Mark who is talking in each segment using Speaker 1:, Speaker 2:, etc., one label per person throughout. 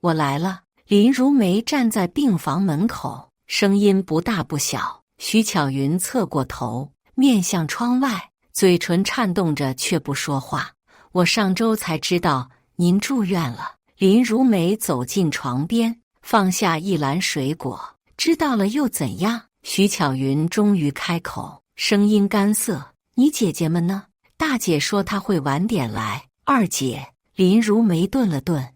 Speaker 1: 我来了。林如梅站在病房门口，声音不大不小。徐巧云侧过头，面向窗外，嘴唇颤动着却不说话。我上周才知道您住院了。林如梅走进床边，放下一篮水果。知道了又怎样？徐巧云终于开口，声音干涩。你姐姐们呢？大姐说她会晚点来。二姐，林如梅顿了顿。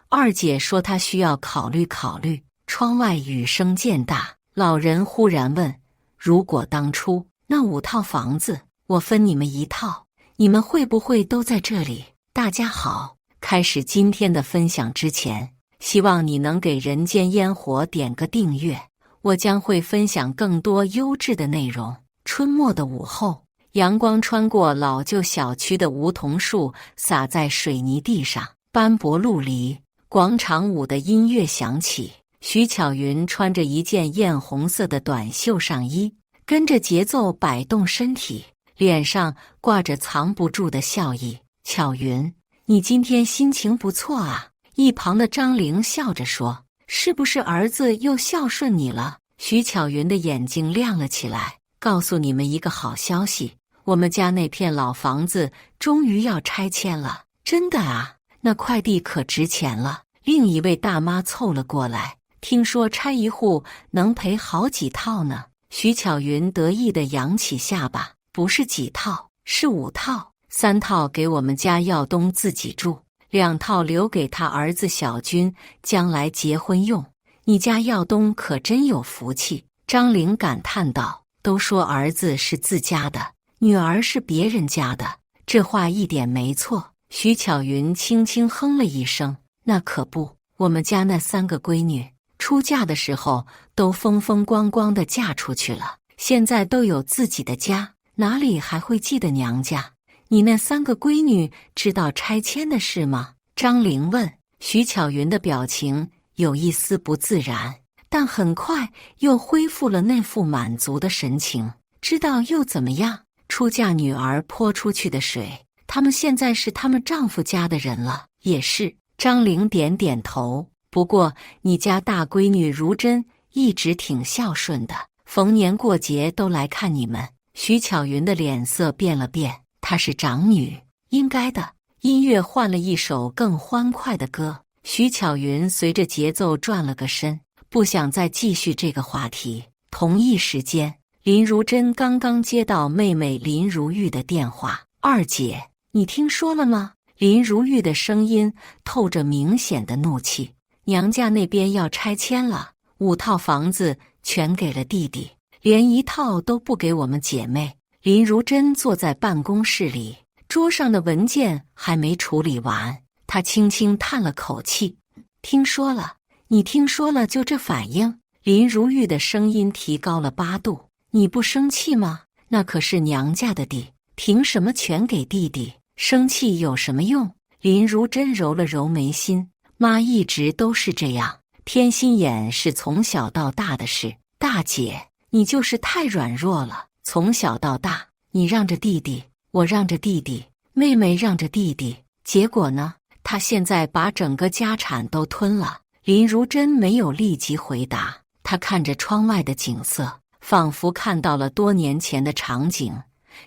Speaker 1: 二姐说她需要考虑考虑。窗外雨声渐大，老人忽然问，如果当初那5套房子我分你们1套，你们会不会都在这里？大家好，开始今天的分享之前，希望你能给人间烟火点个订阅，我将会分享更多优质的内容。春末的午后，阳光穿过老旧小区的梧桐树，洒在水泥地上，斑驳陆离。广场舞的音乐响起，徐巧云穿着一件艳红色的短袖上衣，跟着节奏摆动身体，脸上挂着藏不住的笑意。巧云，你今天心情不错啊。一旁的张玲笑着说，是不是儿子又孝顺你了？徐巧云的眼睛亮了起来，告诉你们一个好消息，我们家那片老房子终于要拆迁了。真的啊？那块地可值钱了。另一位大妈凑了过来，听说拆一户能赔好几套呢。徐巧云得意地扬起下巴，不是几套，是5套，3套给我们家耀东自己住，2套留给他儿子小军将来结婚用。你家耀东可真有福气。张玲感叹道，都说儿子是自家的，女儿是别人家的，这话一点没错。徐巧云轻轻哼了一声，那可不，我们家那3个闺女出嫁的时候都风风光光地嫁出去了，现在都有自己的家，哪里还会记得娘家？你那3个闺女知道拆迁的事吗？张玲问。徐巧云的表情有一丝不自然，但很快又恢复了那副满足的神情。知道又怎么样？出嫁女儿泼出去的水，他们现在是他们丈夫家的人了。也是。张玲点点头。不过你家大闺女如珍一直挺孝顺的，逢年过节都来看你们。徐巧云的脸色变了变，她是长女，应该的。音乐换了一首更欢快的歌，徐巧云随着节奏转了个身，不想再继续这个话题。同一时间，林如珍刚刚接到妹妹林如玉的电话，二姐，你听说了吗？林如玉的声音透着明显的怒气，娘家那边要拆迁了，5套房子全给了弟弟，连1套都不给我们姐妹。林如珍坐在办公室里，桌上的文件还没处理完，她轻轻叹了口气。听说了？你听说了就这反应？林如玉的声音提高了8度。你不生气吗？那可是娘家的地，凭什么全给弟弟？生气有什么用？林如珍揉了揉眉心，妈一直都是这样，偏心眼是从小到大的事。大姐，你就是太软弱了。从小到大，你让着弟弟，我让着弟弟，妹妹让着弟弟，结果呢？她现在把整个家产都吞了。林如珍没有立即回答，她看着窗外的景色，仿佛看到了多年前的场景。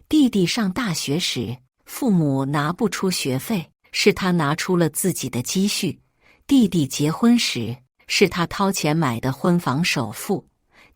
Speaker 1: 弟弟上大学时，父母拿不出学费，是他拿出了自己的积蓄；弟弟结婚时，是他掏钱买的婚房首付；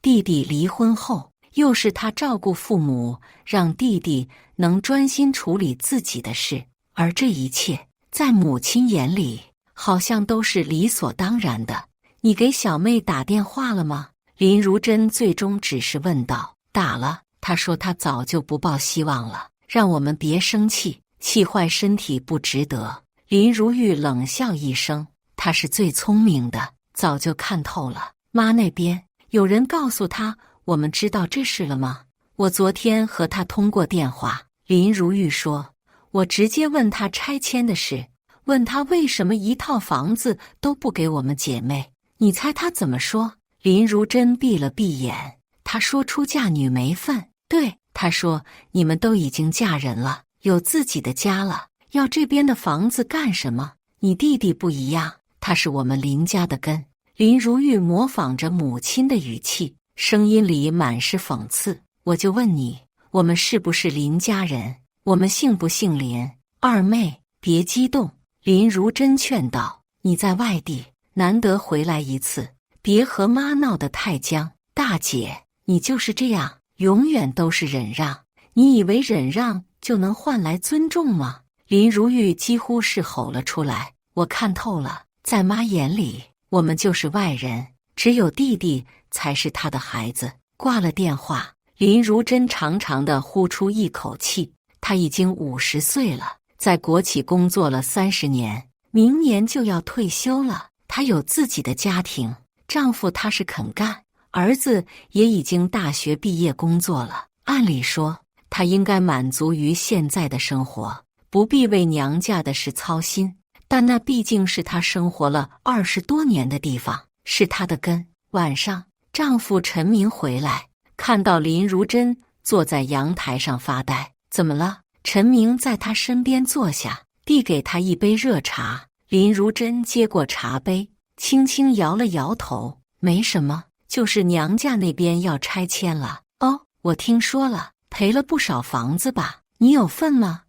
Speaker 1: 弟弟离婚后，又是他照顾父母，让弟弟能专心处理自己的事。而这一切，在母亲眼里，好像都是理所当然的。你给小妹打电话了吗？林如珍最终只是问道。打了，她说她早就不抱希望了。让我们别生气，气坏身体不值得。林如玉冷笑一声，她是最聪明的，早就看透了。妈那边有人告诉她我们知道这事了吗？我昨天和她通过电话。林如玉说，我直接问她拆迁的事，问她为什么1套房子都不给我们姐妹。你猜她怎么说？林如珍闭了闭眼，她说出嫁女没份。对，他说你们都已经嫁人了，有自己的家了，要这边的房子干什么？你弟弟不一样，他是我们林家的根。林如玉模仿着母亲的语气，声音里满是讽刺。我就问你，我们是不是林家人？我们姓不姓林？二妹，别激动。林如珍劝道，你在外地，难得回来一次，别和妈闹得太僵。大姐，你就是这样，永远都是忍让。你以为忍让就能换来尊重吗？林如玉几乎是吼了出来。我看透了，在妈眼里，我们就是外人，只有弟弟才是他的孩子。挂了电话，林如珍长长的呼出一口气。她已经50岁了，在国企工作了30年，明年就要退休了。她有自己的家庭，丈夫踏实肯干，儿子也已经大学毕业工作了。按理说，她应该满足于现在的生活，不必为娘家的事操心。但那毕竟是她生活了20多年的地方，是她的根。晚上，丈夫陈明回来，看到林如珍坐在阳台上发呆。怎么了？陈明在她身边坐下，递给她一杯热茶。林如珍接过茶杯，轻轻摇了摇头，没什么，就是娘家那边要拆迁了。哦，我听说了，赔了不少房子吧？你有份吗？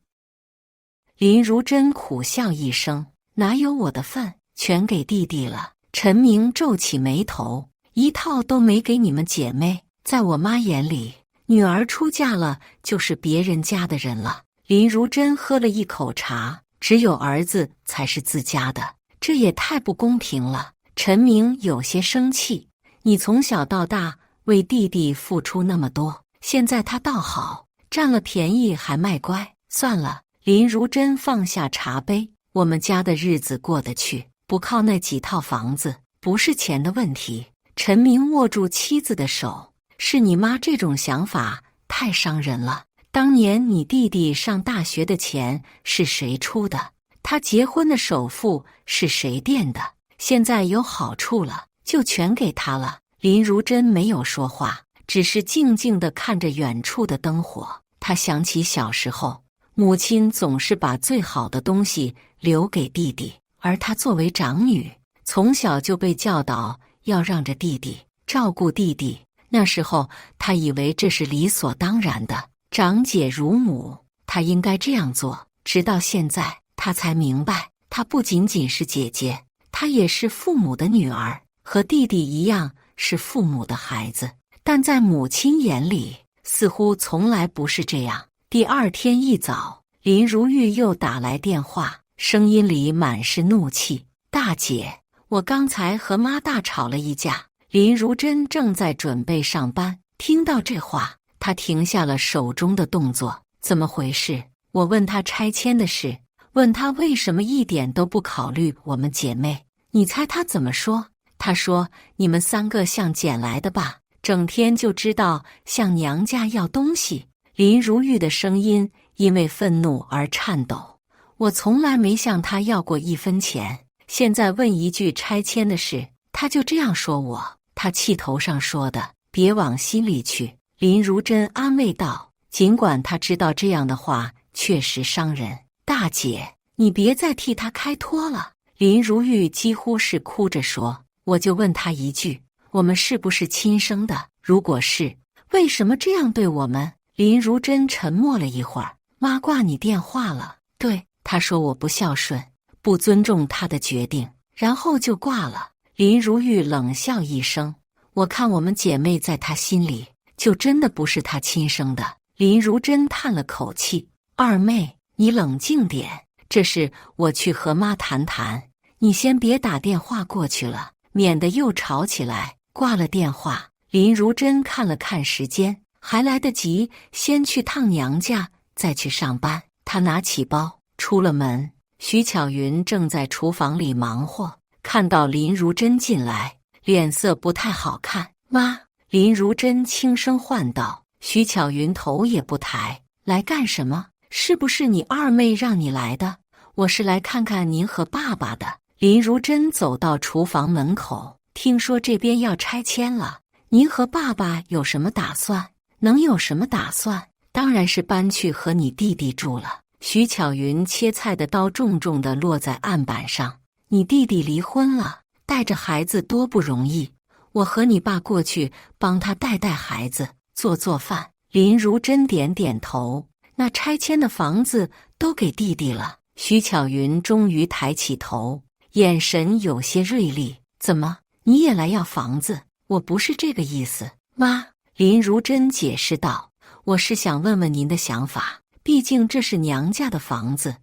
Speaker 1: 林如珍苦笑一声，哪有我的份，全给弟弟了。陈明皱起眉头，一套都没给你们姐妹。在我妈眼里，女儿出嫁了就是别人家的人了。林如珍喝了一口茶，只有儿子才是自家的，这也太不公平了。陈明有些生气，你从小到大为弟弟付出那么多，现在他倒好，占了便宜还卖乖。算了，林如珍放下茶杯，我们家的日子过得去，不靠那几套房子，不是钱的问题。陈明握住妻子的手，是你妈这种想法太伤人了。当年你弟弟上大学的钱是谁出的？他结婚的首付是谁垫的？现在有好处了，就全给他了。林如珍没有说话，只是静静地看着远处的灯火。她想起小时候，母亲总是把最好的东西留给弟弟，而她作为长女，从小就被教导要让着弟弟，照顾弟弟。那时候她以为这是理所当然的，长姐如母，她应该这样做。直到现在，她才明白，她不仅仅是姐姐，她也是父母的女儿，和弟弟一样是父母的孩子。但在母亲眼里，似乎从来不是这样。第二天一早，林如玉又打来电话，声音里满是怒气。大姐，我刚才和妈大吵了一架。林如珍正在准备上班，听到这话，她停下了手中的动作。怎么回事？我问她拆迁的事，问她为什么一点都不考虑我们姐妹。你猜她怎么说？她说，你们3个像捡来的吧，整天就知道向娘家要东西。林如玉的声音因为愤怒而颤抖。我从来没向她要过1分钱，现在问一句拆迁的事，她就这样说我。她气头上说的，别往心里去。林如珍安慰道，尽管她知道这样的话确实伤人。大姐，你别再替她开脱了。林如玉几乎是哭着说，我就问她一句，我们是不是亲生的？如果是，为什么这样对我们？林如珍沉默了一会儿，妈挂你电话了。对，她说我不孝顺，不尊重她的决定，然后就挂了。林如玉冷笑一声，我看我们姐妹在她心里就真的不是她亲生的。林如珍叹了口气，二妹，你冷静点，这事我去和妈谈谈，你先别打电话过去了，免得又吵起来。挂了电话，林如珍看了看时间，还来得及，先去趟娘家，再去上班。她拿起包出了门，徐巧云正在厨房里忙活，看到林如珍进来，脸色不太好看。妈，林如珍轻声唤道。徐巧云头也不抬，来干什么？是不是你二妹让你来的？我是来看看您和爸爸的。林如珍走到厨房门口，听说这边要拆迁了，您和爸爸有什么打算？能有什么打算？当然是搬去和你弟弟住了。徐巧云切菜的刀重重地落在案板上。你弟弟离婚了，带着孩子多不容易，我和你爸过去帮他带带孩子，做做饭。林如珍点点头。那拆迁的房子都给弟弟了。徐巧云终于抬起头，眼神有些锐利。怎么，你也来要房子？我不是这个意思，妈。林如珍解释道，我是想问问您的想法，毕竟这是娘家的房子，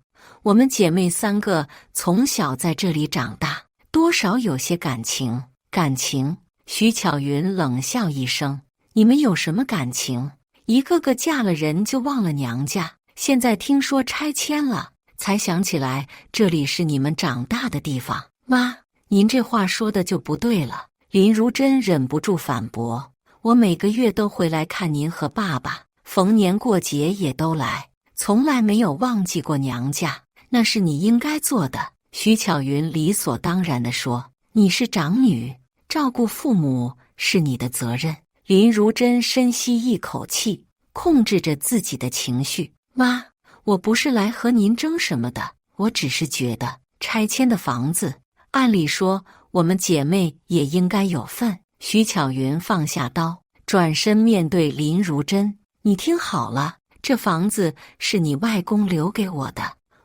Speaker 1: 我们姐妹3个从小在这里长大，多少有些感情。感情？徐巧云冷笑一声，你们有什么感情？一个个嫁了人就忘了娘家，现在听说拆迁了，才想起来这里是你们长大的地方。妈，您这话说的就不对了。林如珍忍不住反驳，我每个月都回来看您和爸爸，逢年过节也都来，从来没有忘记过娘家，那是你应该做的。徐巧云理所当然地说，你是长女，照顾父母是你的责任。林如珍深吸一口气，控制着自己的情绪。妈，我不是来和您争什么的，我只是觉得拆迁的房子，按理说我们姐妹也应该有份。徐巧云放下刀，转身面对林如珍，你听好了，这房子是你外公留给我的，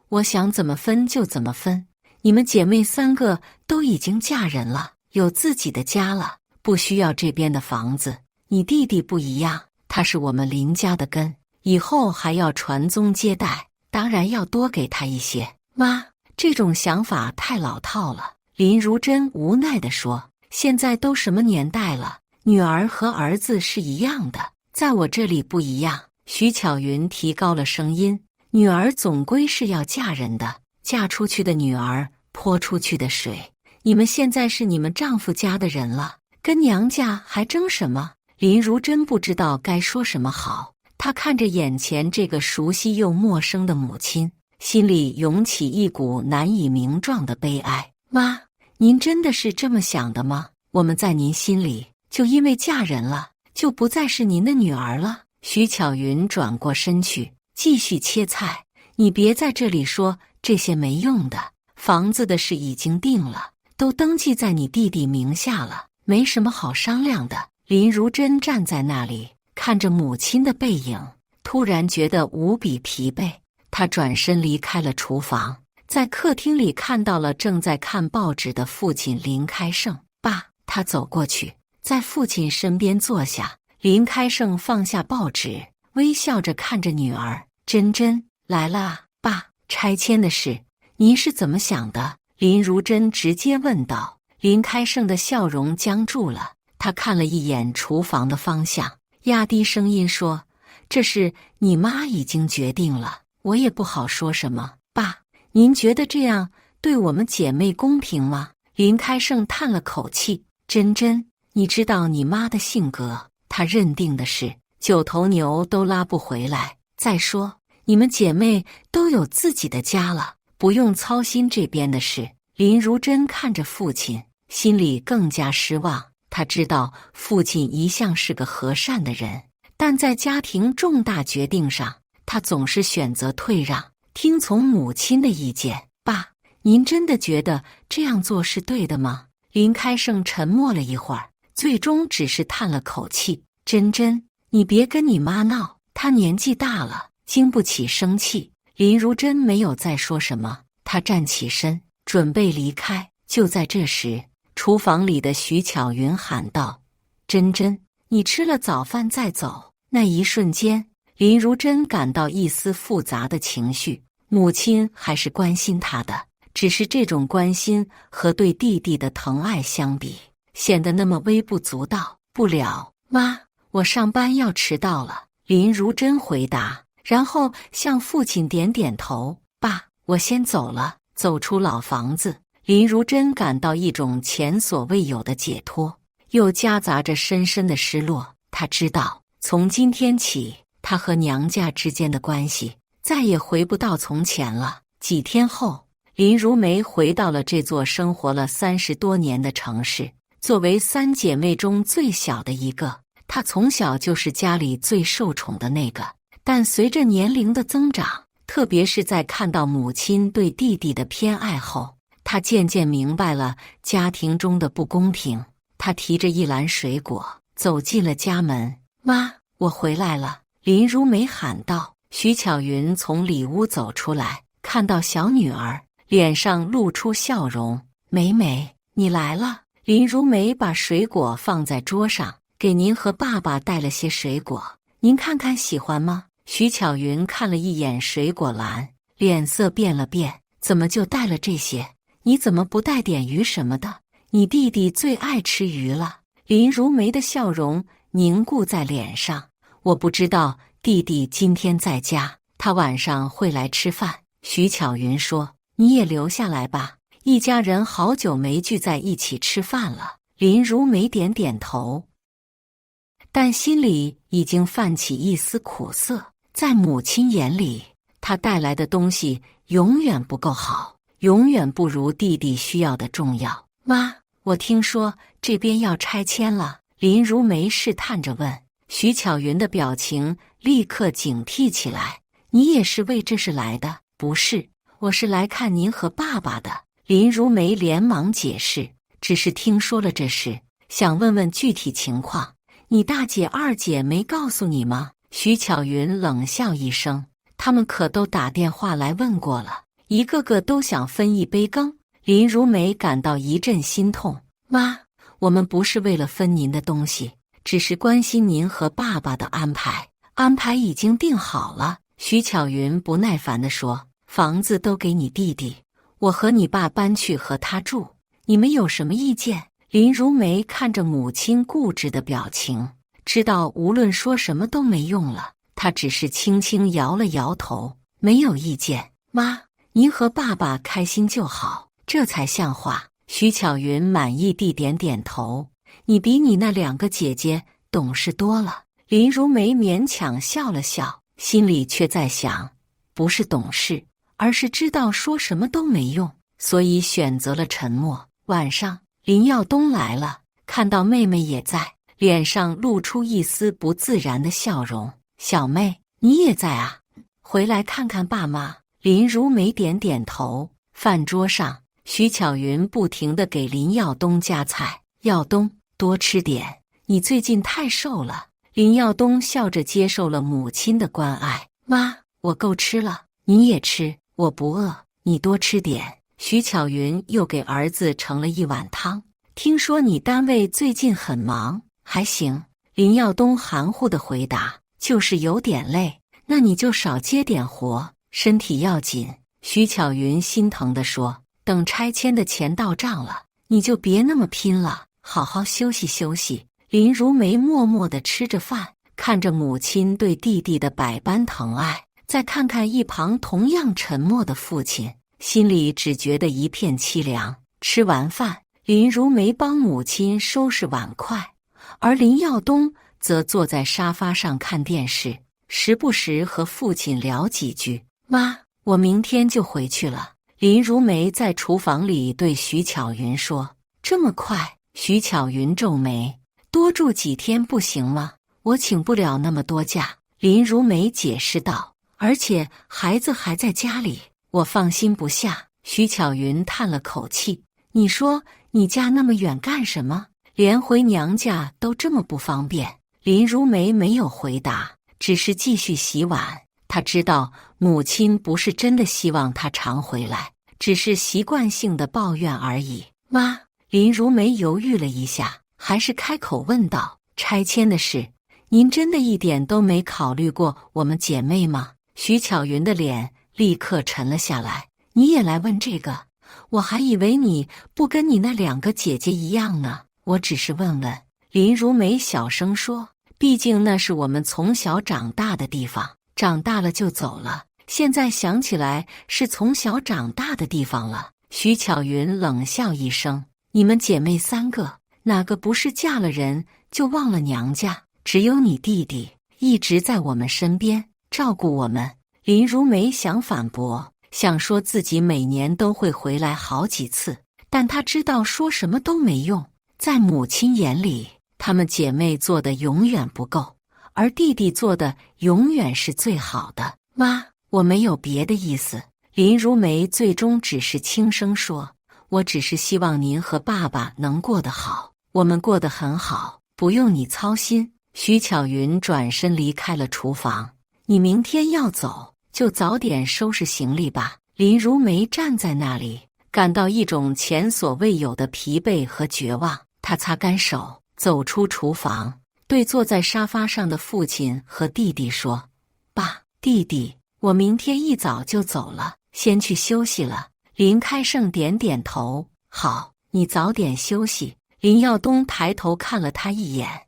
Speaker 1: 我想怎么分就怎么分。你们姐妹3个都已经嫁人了，有自己的家了，不需要这边的房子。你弟弟不一样，他是我们林家的根，以后还要传宗接代，当然要多给他一些。妈，这种想法太老套了。林如珍无奈地说，现在都什么年代了，女儿和儿子是一样的，在我这里不一样。徐巧云提高了声音，女儿总归是要嫁人的，嫁出去的女儿泼出去的水，你们现在是你们丈夫家的人了，跟娘家还争什么？林如珍不知道该说什么好，她看着眼前这个熟悉又陌生的母亲，心里涌起一股难以名状的悲哀。妈，您真的是这么想的吗？我们在您心里，就因为嫁人了，就不再是您的女儿了？徐巧云转过身去，继续切菜。你别在这里说这些没用的，房子的事已经定了，都登记在你弟弟名下了，没什么好商量的。林如珍站在那里，看着母亲的背影，突然觉得无比疲惫。她转身离开了厨房，在客厅里看到了正在看报纸的父亲林开胜。爸，他走过去，在父亲身边坐下。林开胜放下报纸，微笑着看着女儿。珍珍来了啊，爸，拆迁的事，您是怎么想的？林如珍直接问道。林开胜的笑容僵住了。他看了一眼厨房的方向，压低声音说，这事你妈已经决定了，我也不好说什么。爸，您觉得这样对我们姐妹公平吗？林开胜叹了口气，珍珍，你知道你妈的性格，她认定的事9头牛都拉不回来。再说你们姐妹都有自己的家了，不用操心这边的事。林如珍看着父亲，心里更加失望。他知道父亲一向是个和善的人，但在家庭重大决定上，他总是选择退让，听从母亲的意见。爸，您真的觉得这样做是对的吗？林开胜沉默了一会儿，最终只是叹了口气。珍珍，你别跟你妈闹，她年纪大了，经不起生气。林如珍没有再说什么，她站起身，准备离开。就在这时，厨房里的徐巧云喊道，珍珍，你吃了早饭再走。那一瞬间，林如珍感到一丝复杂的情绪。母亲还是关心她的，只是这种关心和对弟弟的疼爱相比，显得那么微不足道。不了，妈，我上班要迟到了。林如珍回答，然后向父亲点点头。爸，我先走了。走出老房子，林如珍感到一种前所未有的解脱，又夹杂着深深的失落。她知道，从今天起，她和娘家之间的关系再也回不到从前了。几天后，林如梅回到了这座生活了30多年的城市。作为3姐妹中最小的一个，她从小就是家里最受宠的那个。但随着年龄的增长，特别是在看到母亲对弟弟的偏爱后，她渐渐明白了家庭中的不公平。她提着一篮水果走进了家门。妈，我回来了！林如梅喊道。徐巧云从里屋走出来，看到小女儿，脸上露出笑容。梅梅，你来了。林如梅把水果放在桌上，给您和爸爸带了些水果，您看看喜欢吗？徐巧云看了一眼水果篮，脸色变了变。怎么就带了这些？你怎么不带点鱼什么的？你弟弟最爱吃鱼了。林如梅的笑容凝固在脸上。我不知道弟弟今天在家，他晚上会来吃饭。徐巧云说，你也留下来吧，一家人好久没聚在一起吃饭了。林如梅点点头，但心里已经泛起一丝苦涩。在母亲眼里，她带来的东西永远不够好，永远不如弟弟需要的重要。妈，我听说这边要拆迁了。林如梅试探着问。徐巧云的表情立刻警惕起来。你也是为这事来的？不是，我是来看您和爸爸的。林如梅连忙解释，只是听说了这事，想问问具体情况。你大姐二姐没告诉你吗？徐巧云冷笑一声，他们可都打电话来问过了，一个个都想分一杯羹。林如梅感到一阵心痛。妈，我们不是为了分您的东西，只是关心您和爸爸的安排。安排已经定好了。徐巧云不耐烦地说，房子都给你弟弟，我和你爸搬去和他住，你们有什么意见？林如梅看着母亲固执的表情，知道无论说什么都没用了，她只是轻轻摇了摇头，没有意见。妈，您和爸爸开心就好，这才像话。徐巧云满意地点点头。你比你那两个姐姐懂事多了。林如梅勉强笑了笑，心里却在想，不是懂事，而是知道说什么都没用，所以选择了沉默。晚上，林耀东来了，看到妹妹也在，脸上露出一丝不自然的笑容。小妹，你也在啊？回来看看爸妈。林如梅点点头。饭桌上，徐巧云不停地给林耀东夹菜。耀东，多吃点，你最近太瘦了。林耀东笑着接受了母亲的关爱。妈，我够吃了，你也吃，我不饿，你多吃点。徐巧云又给儿子盛了一碗汤。听说你单位最近很忙？还行。林耀东含糊地回答，就是有点累。那你就少接点活，身体要紧。徐巧云心疼地说，等拆迁的钱到账了，你就别那么拼了，好好休息休息。林如梅默默地吃着饭，看着母亲对弟弟的百般疼爱，再看看一旁同样沉默的父亲，心里只觉得一片凄凉。吃完饭，林如梅帮母亲收拾碗筷，而林耀东则坐在沙发上看电视，时不时和父亲聊几句。妈，我明天就回去了。林如梅在厨房里对徐巧云说。这么快？徐巧云皱眉，多住几天不行吗？我请不了那么多假。林如梅解释道，而且孩子还在家里，我放心不下。徐巧云叹了口气，你说你家那么远干什么？连回娘家都这么不方便。林如梅没有回答，只是继续洗碗。她知道母亲不是真的希望她常回来，只是习惯性的抱怨而已。妈，林如梅犹豫了一下，还是开口问道，拆迁的事，您真的一点都没考虑过我们姐妹吗？徐巧云的脸立刻沉了下来。你也来问这个？我还以为你不跟你那两个姐姐一样呢。我只是问问。林如梅小声说，毕竟那是我们从小长大的地方，长大了就走了，现在想起来是从小长大的地方了。徐巧云冷笑一声，你们姐妹三个，哪个不是嫁了人就忘了娘家？只有你弟弟一直在我们身边照顾我们。林如梅想反驳，想说自己每年都会回来好几次，但她知道说什么都没用。在母亲眼里，她们姐妹做的永远不够，而弟弟做的永远是最好的。妈，我没有别的意思。林如梅最终只是轻声说，我只是希望您和爸爸能过得好，我们过得很好，不用你操心。徐巧云转身离开了厨房。你明天要走，就早点收拾行李吧。林如梅站在那里，感到一种前所未有的疲惫和绝望。她擦干手，走出厨房，对坐在沙发上的父亲和弟弟说：“爸，弟弟，我明天一早就走了，先去休息了。”林开胜点点头：“好，你早点休息。”林耀东抬头看了他一眼：“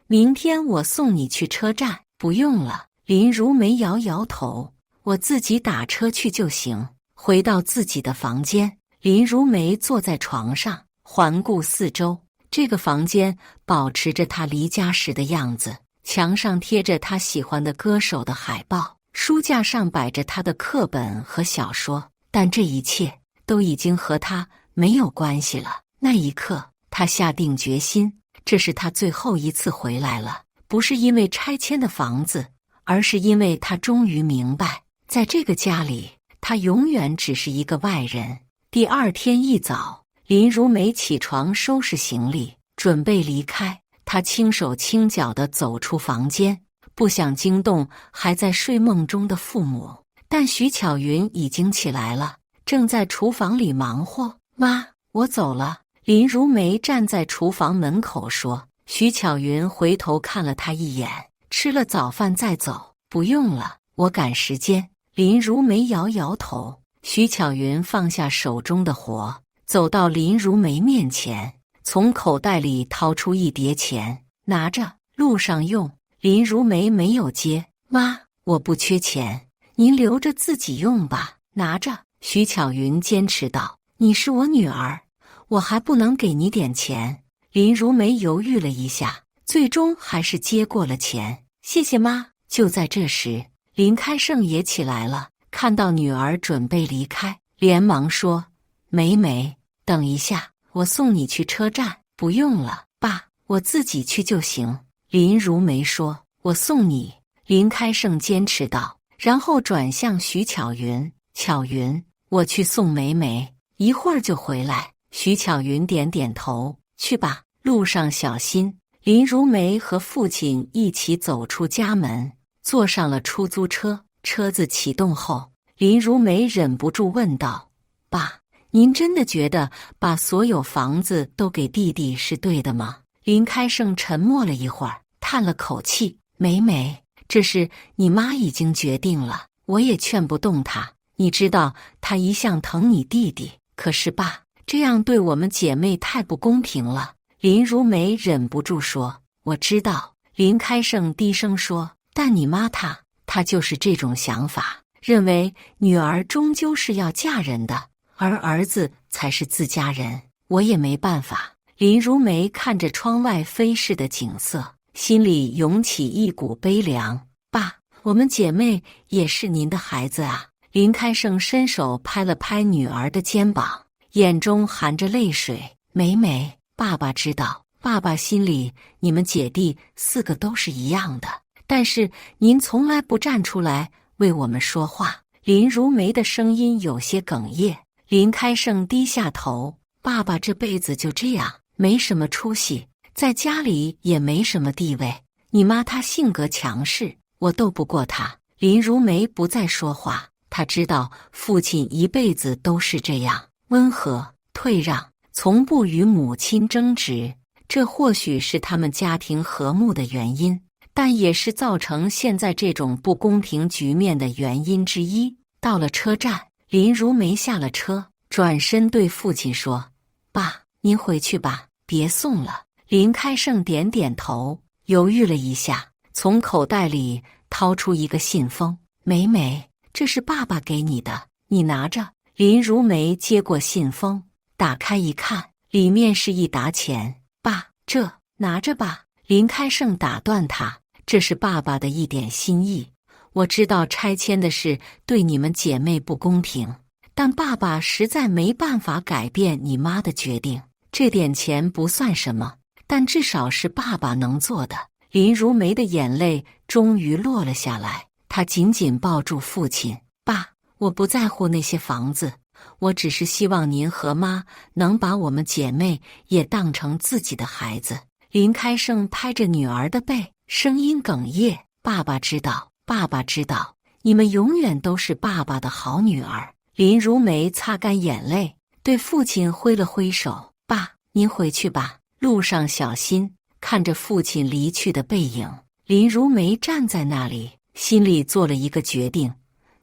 Speaker 1: 明天我送你去车站。”“不用了。”林如梅摇摇头：“我自己打车去就行。”回到自己的房间，林如梅坐在床上，环顾四周。这个房间保持着她离家时的样子，墙上贴着她喜欢的歌手的海报，书架上摆着她的课本和小说，但这一切都已经和她没有关系了。那一刻，她下定决心，这是她最后一次回来了，不是因为拆迁的房子，而是因为她终于明白，在这个家里，她永远只是一个外人。第二天一早，林如梅起床收拾行李，准备离开。她轻手轻脚地走出房间，不想惊动还在睡梦中的父母。但徐巧云已经起来了，正在厨房里忙活。“妈，我走了。”林如梅站在厨房门口说。徐巧云回头看了她一眼：“吃了早饭再走。”“不用了，我赶时间。”林如梅摇摇头。徐巧云放下手中的活，走到林如梅面前，从口袋里掏出一叠钱：“拿着，路上用。”林如梅没有接。“妈，我不缺钱，您留着自己用吧。”“拿着。”徐巧云坚持道：“你是我女儿，我还不能给你点钱。”林如梅犹豫了一下，最终还是接过了钱。“谢谢妈。”就在这时，林开胜也起来了，看到女儿准备离开，连忙说：“梅梅，等一下，我送你去车站。”“不用了，爸，我自己去就行。”林如梅说：“我送你。”林开胜坚持道，然后转向徐巧云：“巧云，我去送梅梅，一会儿就回来。”徐巧云点点头：“去吧，路上小心。”林如梅和父亲一起走出家门，坐上了出租车。车子启动后，林如梅忍不住问道：“爸，您真的觉得把所有房子都给弟弟是对的吗？”林开胜沉默了一会儿，叹了口气：“梅梅，这事你妈已经决定了，我也劝不动她。你知道她一向疼你弟弟，可是爸，这样对我们姐妹太不公平了。”林如梅忍不住说：“我知道。”林开胜低声说：“但你妈她就是这种想法，认为女儿终究是要嫁人的，而儿子才是自家人。我也没办法。”林如梅看着窗外飞逝的景色，心里涌起一股悲凉。“爸，我们姐妹也是您的孩子啊。”林开胜伸手拍了拍女儿的肩膀，眼中含着泪水：“梅梅，爸爸知道，爸爸心里你们姐弟4个都是一样的，但是您从来不站出来为我们说话。”林如梅的声音有些哽咽。林开胜低下头：“爸爸这辈子就这样，没什么出息，在家里也没什么地位。你妈她性格强势，我斗不过她。”林如梅不再说话，她知道父亲一辈子都是这样，温和退让，从不与母亲争执。这或许是他们家庭和睦的原因，但也是造成现在这种不公平局面的原因之一。到了车站，林如梅下了车，转身对父亲说：“爸，您回去吧，别送了。”林开胜点点头，犹豫了一下，从口袋里掏出一个信封：“梅梅，这是爸爸给你的，你拿着。”林如梅接过信封，打开一看，里面是一沓钱。“爸，这拿着吧。”林开胜打断他：“这是爸爸的一点心意。我知道拆迁的事对你们姐妹不公平，但爸爸实在没办法改变你妈的决定。这点钱不算什么，但至少是爸爸能做的。”林如梅的眼泪终于落了下来，她紧紧抱住父亲：“爸，我不在乎那些房子，我只是希望您和妈能把我们姐妹也当成自己的孩子。林开胜拍着女儿的背，声音哽咽：爸爸知道，爸爸知道，你们永远都是爸爸的好女儿。林如梅擦干眼泪，对父亲挥了挥手：爸，您回去吧，路上小心。看着父亲离去的背影，林如梅站在那里，心里做了一个决定：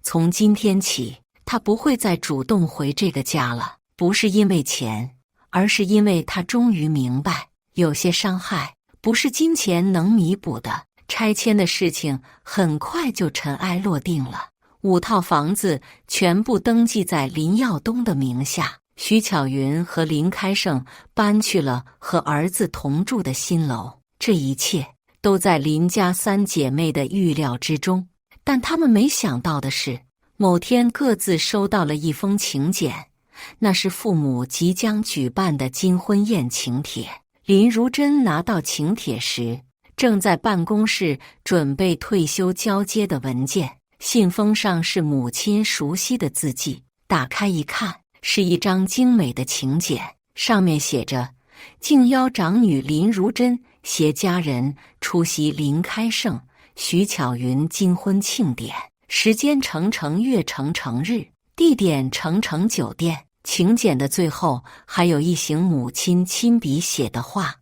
Speaker 1: 从今天起，她不会再主动回这个家了。不是因为钱，而是因为她终于明白，有些伤害不是金钱能弥补的。拆迁的事情很快就尘埃落定了，5套房子全部登记在林耀东的名下。徐巧云和林开胜搬去了和儿子同住的新楼，这一切都在林家3姐妹的预料之中。但他们没想到的是，某天各自收到了一封请柬，那是父母即将举办的金婚宴请帖。林如珍拿到请帖时，正在办公室准备退休交接的文件，信封上是母亲熟悉的字迹，打开一看，是一张精美的请柬，上面写着：敬邀长女林如珍携家人出席林开胜、徐巧云金婚庆典，时间程月程日，地点程酒店。请柬的最后还有一行母亲亲笔写的话：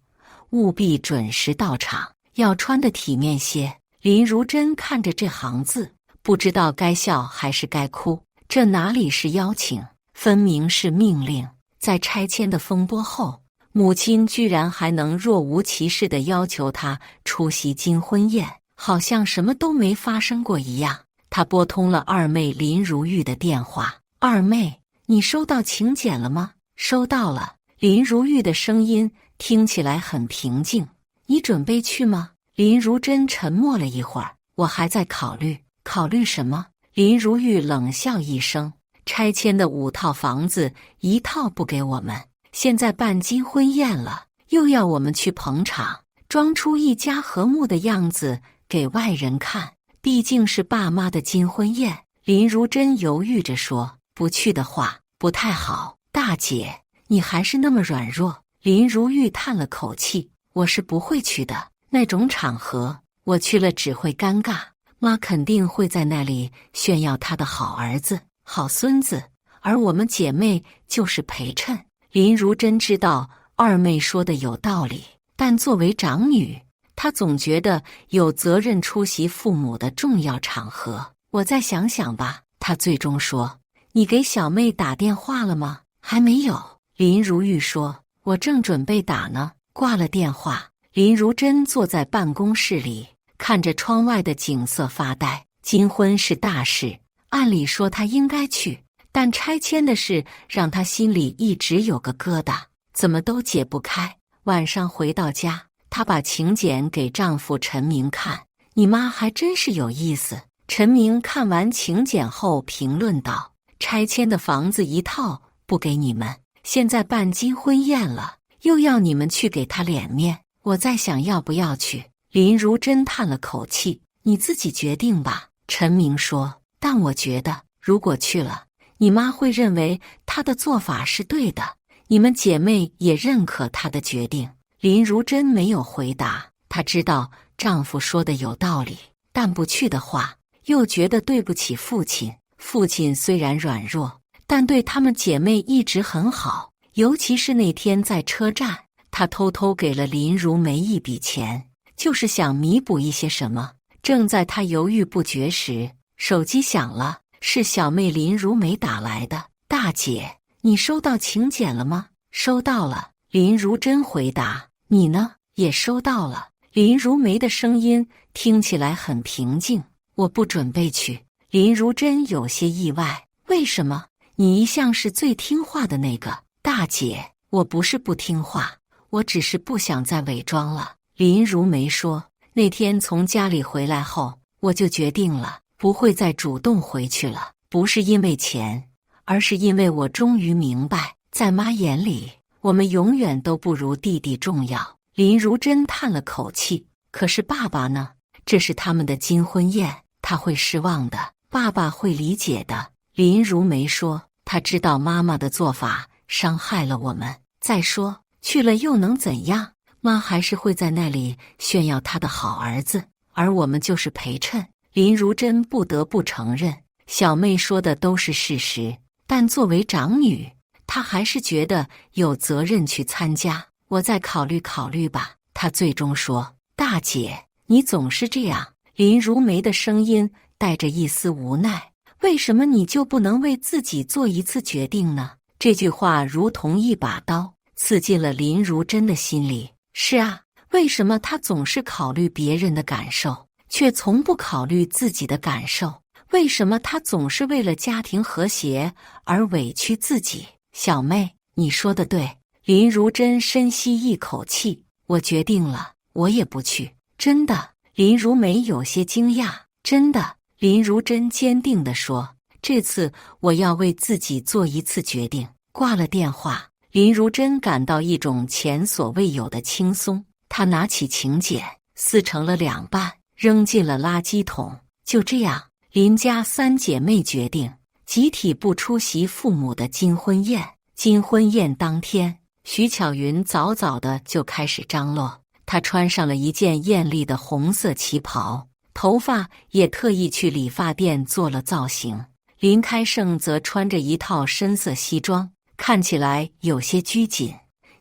Speaker 1: 务必准时到场，要穿得体面些。林如珍看着这行字，不知道该笑还是该哭，这哪里是邀请，分明是命令。在拆迁的风波后，母亲居然还能若无其事地要求她出席金婚宴，好像什么都没发生过一样。她拨通了二妹林如玉的电话：二妹，你收到请柬了吗？收到了。林如玉的声音听起来很平静。你准备去吗？林如珍沉默了一会儿：我还在考虑。考虑什么？林如玉冷笑一声：拆迁的5套房子1套不给我们，现在办金婚宴了，又要我们去捧场，装出一家和睦的样子给外人看。毕竟是爸妈的金婚宴。林如珍犹豫着说：不去的话不太好。大姐，你还是那么软弱。林如玉叹了口气：我是不会去的，那种场合我去了只会尴尬，妈肯定会在那里炫耀她的好儿子、好孙子，而我们姐妹就是陪衬。林如珍知道二妹说的有道理，但作为长女，她总觉得有责任出席父母的重要场合。我再想想吧，她最终说。你给小妹打电话了吗？还没有。林如玉说，我正准备打呢。挂了电话，林如珍坐在办公室里，看着窗外的景色发呆。金婚是大事，按理说她应该去，但拆迁的事让她心里一直有个疙瘩，怎么都解不开。晚上回到家，她把请柬给丈夫陈明看：你妈还真是有意思。陈明看完请柬后评论道：拆迁的房子1套不给你们，现在办金婚宴了，又要你们去给他脸面，我在想要不要去。林如珍叹了口气：你自己决定吧。陈明说：但我觉得如果去了，你妈会认为她的做法是对的，你们姐妹也认可她的决定。林如珍没有回答，她知道丈夫说的有道理，但不去的话又觉得对不起父亲。父亲虽然软弱，但对她们姐妹一直很好，尤其是那天在车站，他偷偷给了林如梅一笔钱，就是想弥补一些什么。正在他犹豫不决时，手机响了，是小妹林如梅打来的。大姐，你收到请柬了吗？收到了。林如珍回答。你呢？也收到了。林如梅的声音听起来很平静。我不准备去。林如珍有些意外。为什么？你一向是最听话的那个。大姐，我不是不听话，我只是不想再伪装了。林如梅说，那天从家里回来后，我就决定了，不会再主动回去了。不是因为钱，而是因为我终于明白，在妈眼里，我们永远都不如弟弟重要。林如珍叹了口气。可是爸爸呢？这是他们的金婚宴，他会失望的，爸爸会理解的。林如梅说，他知道妈妈的做法伤害了我们。再说去了又能怎样？妈还是会在那里炫耀她的好儿子，而我们就是陪衬。林如珍不得不承认，小妹说的都是事实，但作为长女，她还是觉得有责任去参加。我再考虑考虑吧，她最终说。大姐，你总是这样。林如梅的声音带着一丝无奈，为什么你就不能为自己做一次决定呢？这句话如同一把刀，刺进了林如珍的心里。是啊，为什么她总是考虑别人的感受，却从不考虑自己的感受？为什么她总是为了家庭和谐而委屈自己？小妹，你说的对。林如珍深吸一口气，我决定了，我也不去。真的？林如梅有些惊讶。真的，林如珍坚定地说，这次我要为自己做一次决定。挂了电话，林如珍感到一种前所未有的轻松。她拿起请柬，撕成了2半，扔进了垃圾桶。就这样，林家3姐妹决定集体不出席父母的金婚宴。金婚宴当天，徐巧云早早的就开始张罗。她穿上了一件艳丽的红色旗袍，头发也特意去理发店做了造型。林开胜则穿着一套深色西装，看起来有些拘谨。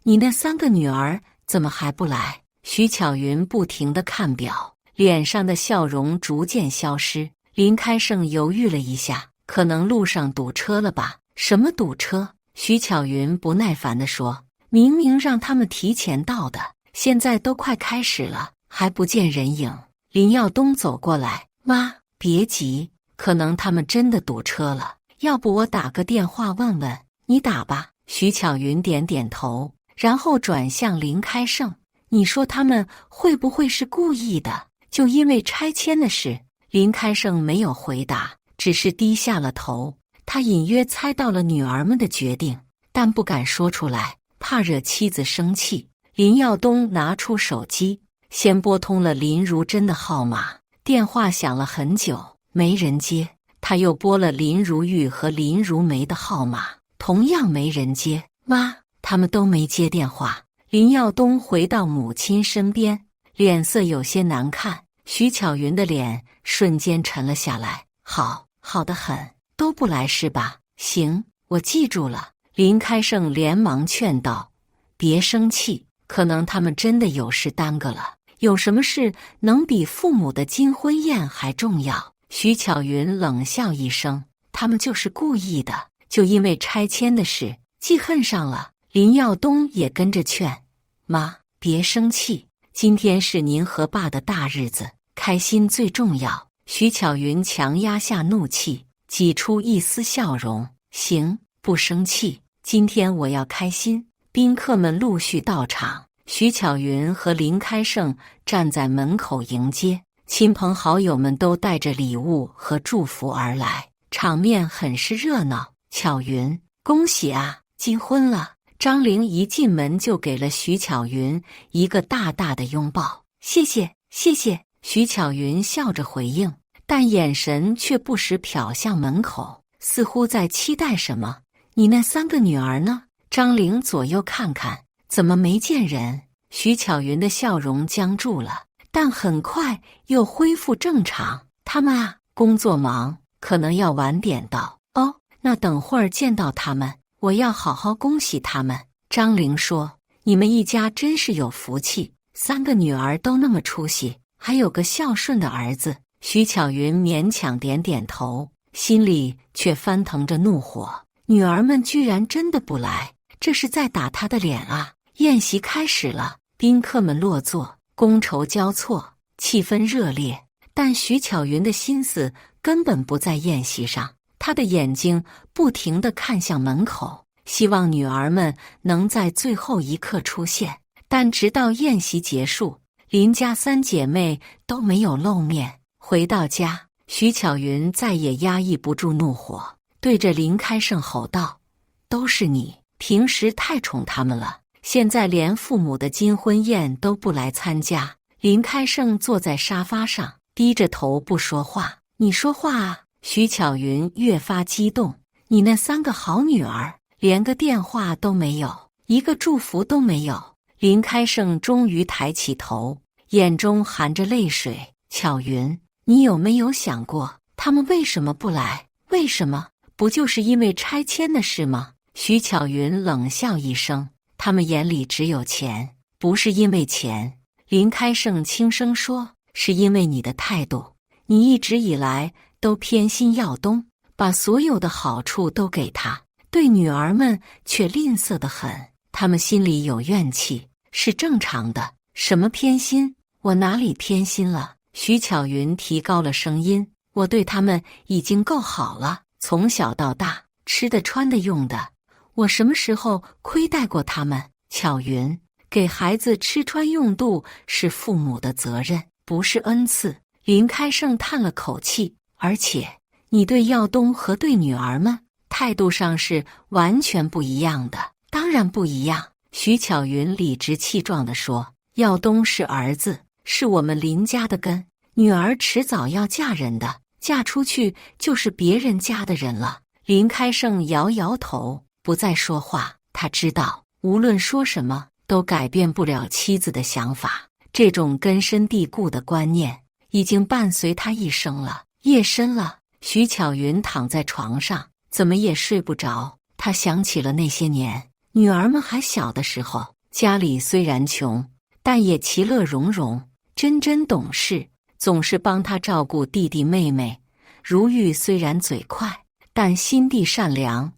Speaker 1: 你那3个女儿怎么还不来？徐巧云不停地看表，脸上的笑容逐渐消失。林开胜犹豫了一下，可能路上堵车了吧？什么堵车？徐巧云不耐烦地说，明明让他们提前到的，现在都快开始了，还不见人影。林耀东走过来，妈，别急，可能他们真的堵车了，要不我打个电话问问？你打吧。徐巧云点点头，然后转向林开胜，你说他们会不会是故意的？就因为拆迁的事？林开胜没有回答，只是低下了头。他隐约猜到了女儿们的决定，但不敢说出来，怕惹妻子生气。林耀东拿出手机，先拨通了林如珍的号码。电话响了很久，没人接。他又拨了林如玉和林如梅的号码，同样没人接。妈，他们都没接电话。林耀东回到母亲身边，脸色有些难看。徐巧云的脸瞬间沉了下来。好得很，都不来是吧？行，我记住了。林开胜连忙劝道，别生气，可能他们真的有事耽搁了。有什么事能比父母的金婚宴还重要？徐巧云冷笑一声，他们就是故意的，就因为拆迁的事记恨上了。林耀东也跟着劝，妈，别生气，今天是您和爸的大日子，开心最重要。徐巧云强压下怒气，挤出一丝笑容，行，不生气，今天我要开心。宾客们陆续到场，徐巧云和林开胜站在门口迎接，亲朋好友们都带着礼物和祝福而来，场面很是热闹。巧云，恭喜啊，金婚了！张玲一进门就给了徐巧云一个大大的拥抱。谢谢，谢谢。徐巧云笑着回应，但眼神却不时瞟向门口，似乎在期待什么。你那3个女儿呢？张玲左右看看，怎么没见人？徐巧云的笑容僵住了，但很快又恢复正常。他们啊，工作忙，可能要晚点到。哦，那等会儿见到他们，我要好好恭喜他们。张玲说，你们一家真是有福气，3个女儿都那么出息，还有个孝顺的儿子。徐巧云勉强点点头，心里却翻腾着怒火。女儿们居然真的不来，这是在打她的脸啊！宴席开始了，宾客们落座，觥筹交错，气氛热烈。但徐巧云的心思根本不在宴席上，她的眼睛不停地看向门口，希望女儿们能在最后一刻出现。但直到宴席结束，林家3姐妹都没有露面。回到家，徐巧云再也压抑不住怒火，对着林开胜吼道，都是你，平时太宠他们了，现在连父母的金婚宴都不来参加。林开胜坐在沙发上，低着头不说话。你说话啊！徐巧云越发激动，你那3个好女儿，连个电话都没有，一个祝福都没有。林开胜终于抬起头，眼中含着泪水。巧云，你有没有想过，他们为什么不来？为什么？不就是因为拆迁的事吗？徐巧云冷笑一声，他们眼里只有钱，不是因为钱。林开胜轻声说，是因为你的态度，你一直以来都偏心耀东，把所有的好处都给他，对女儿们却吝啬得很，他们心里有怨气，是正常的。什么偏心？我哪里偏心了？徐巧云提高了声音，我对他们已经够好了，从小到大，吃的穿的用的，我什么时候亏待过他们？巧云，给孩子吃穿用度是父母的责任，不是恩赐。林开胜叹了口气，而且你对耀东和对女儿们态度上是完全不一样的。当然不一样，徐巧云理直气壮地说，耀东是儿子，是我们林家的根，女儿迟早要嫁人的，嫁出去就是别人家的人了。林开胜摇摇头，不再说话。他知道，无论说什么，都改变不了妻子的想法。这种根深蒂固的观念已经伴随他一生了。夜深了，徐巧云躺在床上，怎么也睡不着。他想起了那些年，女儿们还小的时候，家里虽然穷，但也其乐融融。真真懂事，总是帮他照顾弟弟妹妹。如玉虽然嘴快，但心地善良。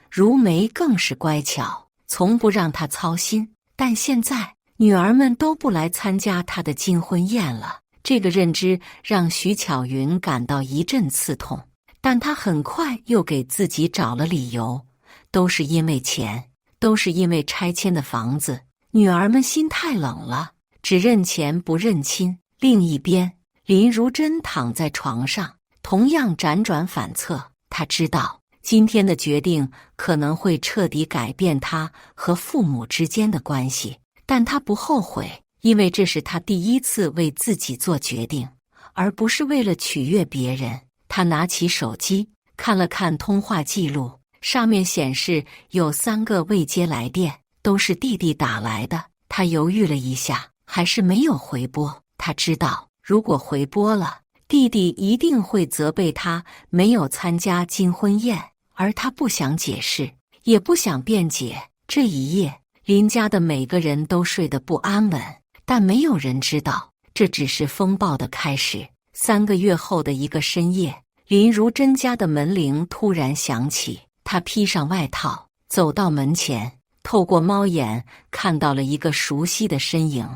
Speaker 1: 如梅更是乖巧，从不让他操心。但现在女儿们都不来参加他的金婚宴了，这个认知让徐巧云感到一阵刺痛。但他很快又给自己找了理由，都是因为钱，都是因为拆迁的房子。女儿们心太冷了，只认钱不认亲。另一边，林如珍躺在床上，同样辗转反侧。她知道今天的决定可能会彻底改变她和父母之间的关系，但她不后悔，因为这是她第一次为自己做决定，而不是为了取悦别人。她拿起手机看了看通话记录，上面显示有3个未接来电，都是弟弟打来的。她犹豫了一下，还是没有回拨。她知道，如果回拨了，弟弟一定会责备他没有参加金婚宴，而他不想解释，也不想辩解。这一夜，林家的每个人都睡得不安稳，但没有人知道，这只是风暴的开始。3个月后的一个深夜，林如珍家的门铃突然响起，她披上外套，走到门前，透过猫眼看到了一个熟悉的身影，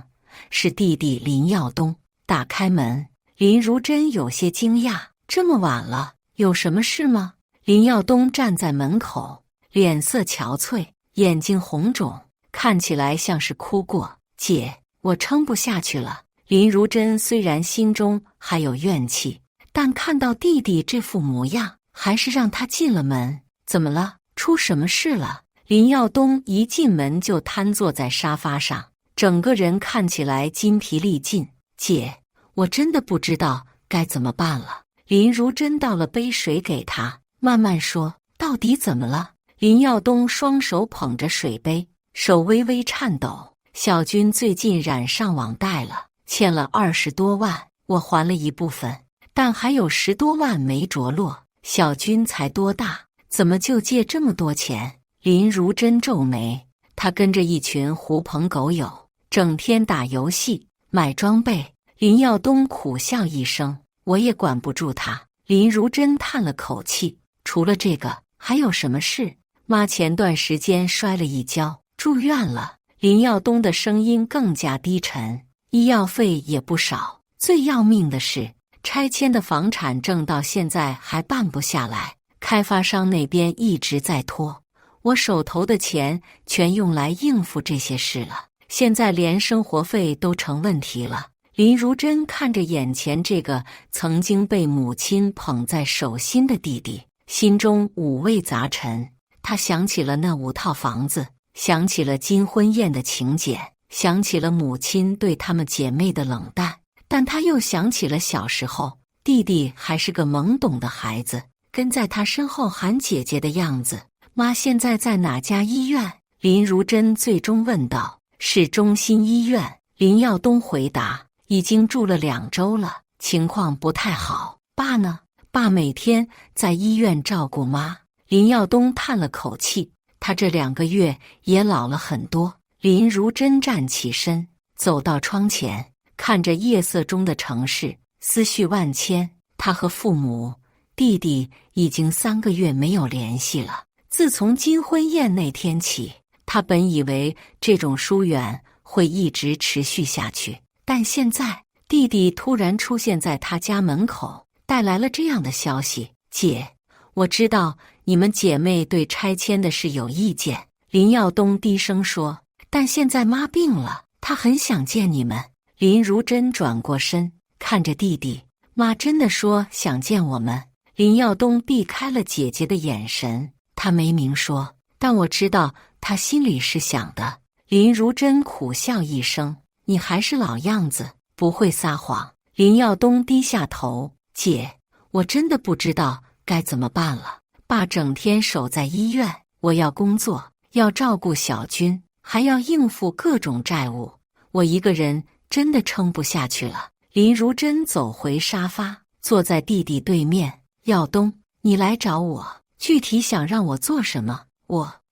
Speaker 1: 是弟弟林耀东。打开门，林如珍有些惊讶，这么晚了，有什么事吗？林耀东站在门口，脸色憔悴，眼睛红肿，看起来像是哭过。姐，我撑不下去了。林如珍虽然心中还有怨气，但看到弟弟这副模样，还是让他进了门。怎么了？出什么事了？林耀东一进门就瘫坐在沙发上，整个人看起来筋疲力尽。姐，我真的不知道该怎么办了。林如珍倒了杯水给他，慢慢说，到底怎么了？林耀东双手捧着水杯，手微微颤抖。小军最近染上网贷了，欠了20多万，我还了一部分，但还有10多万没着落。小军才多大，怎么就借这么多钱？林如珍皱眉，他跟着一群狐朋狗友，整天打游戏买装备。林耀东苦笑一声，我也管不住他。林如珍叹了口气，除了这个还有什么事？妈前段时间摔了一跤，住院了。林耀东的声音更加低沉，医药费也不少。最要命的是，拆迁的房产证到现在还办不下来，开发商那边一直在拖，我手头的钱全用来应付这些事了，现在连生活费都成问题了。林如珍看着眼前这个曾经被母亲捧在手心的弟弟，心中五味杂陈。她想起了那5套房子，想起了金婚宴的请柬，想起了母亲对她们姐妹的冷淡，但她又想起了小时候，弟弟还是个懵懂的孩子，跟在她身后喊姐姐的样子。妈现在在哪家医院？林如珍最终问道。是中心医院。林耀东回答。已经住了2周了，情况不太好。爸呢？爸每天在医院照顾妈。林耀东叹了口气，他这2个月也老了很多。林如珍站起身，走到窗前，看着夜色中的城市，思绪万千。他和父母、弟弟已经3个月没有联系了。自从金婚宴那天起，他本以为这种疏远会一直持续下去，但现在弟弟突然出现在他家门口，带来了这样的消息。姐，我知道你们姐妹对拆迁的事有意见。林耀东低声说，但现在妈病了，她很想见你们。林如珍转过身，看着弟弟，妈真的说想见我们。林耀东避开了姐姐的眼神，他没明说，但我知道他心里是想的。林如珍苦笑一声，你还是老样子，不会撒谎。林耀东低下头，姐，我真的不知道该怎么办了。爸整天守在医院，我要工作，要照顾小军，还要应付各种债务，我一个人真的撑不下去了。林如珍走回沙发，坐在弟弟对面。耀东，你来找我，具体想让我做什么？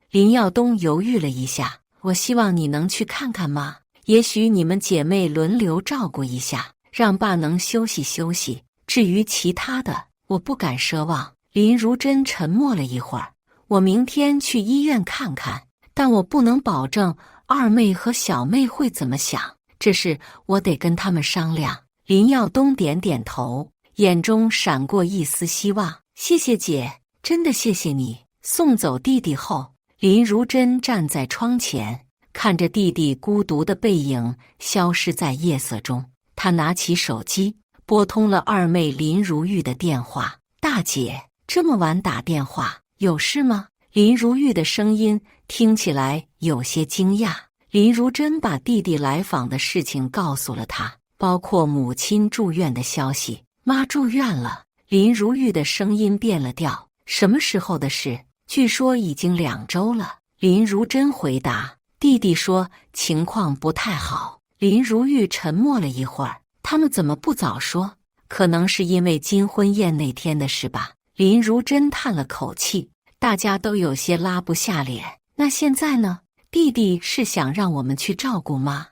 Speaker 1: 林耀东犹豫了一下，我希望你能去看看妈，也许你们姐妹轮流照顾一下，让爸能休息休息。至于其他的，我不敢奢望。林如珍沉默了一会儿，我明天去医院看看，但我不能保证二妹和小妹会怎么想，这事我得跟他们商量。林耀东点点头，眼中闪过一丝希望。谢谢姐，真的谢谢你。送走弟弟后，林如珍站在窗前，看着弟弟孤独的背影消失在夜色中。她拿起手机，拨通了二妹林如玉的电话。大姐，这么晚打电话，有事吗？林如玉的声音听起来有些惊讶。林如珍把弟弟来访的事情告诉了她，包括母亲住院的消息。妈住院了。林如玉的声音变了调。什么时候的事？据说已经2周了。林如珍回答。弟弟说情况不太好。林如玉沉默了一会儿，他们怎么不早说？可能是因为金婚宴那天的事吧。林如珍叹了口气，大家都有些拉不下脸。那现在呢？弟弟是想让我们去照顾妈，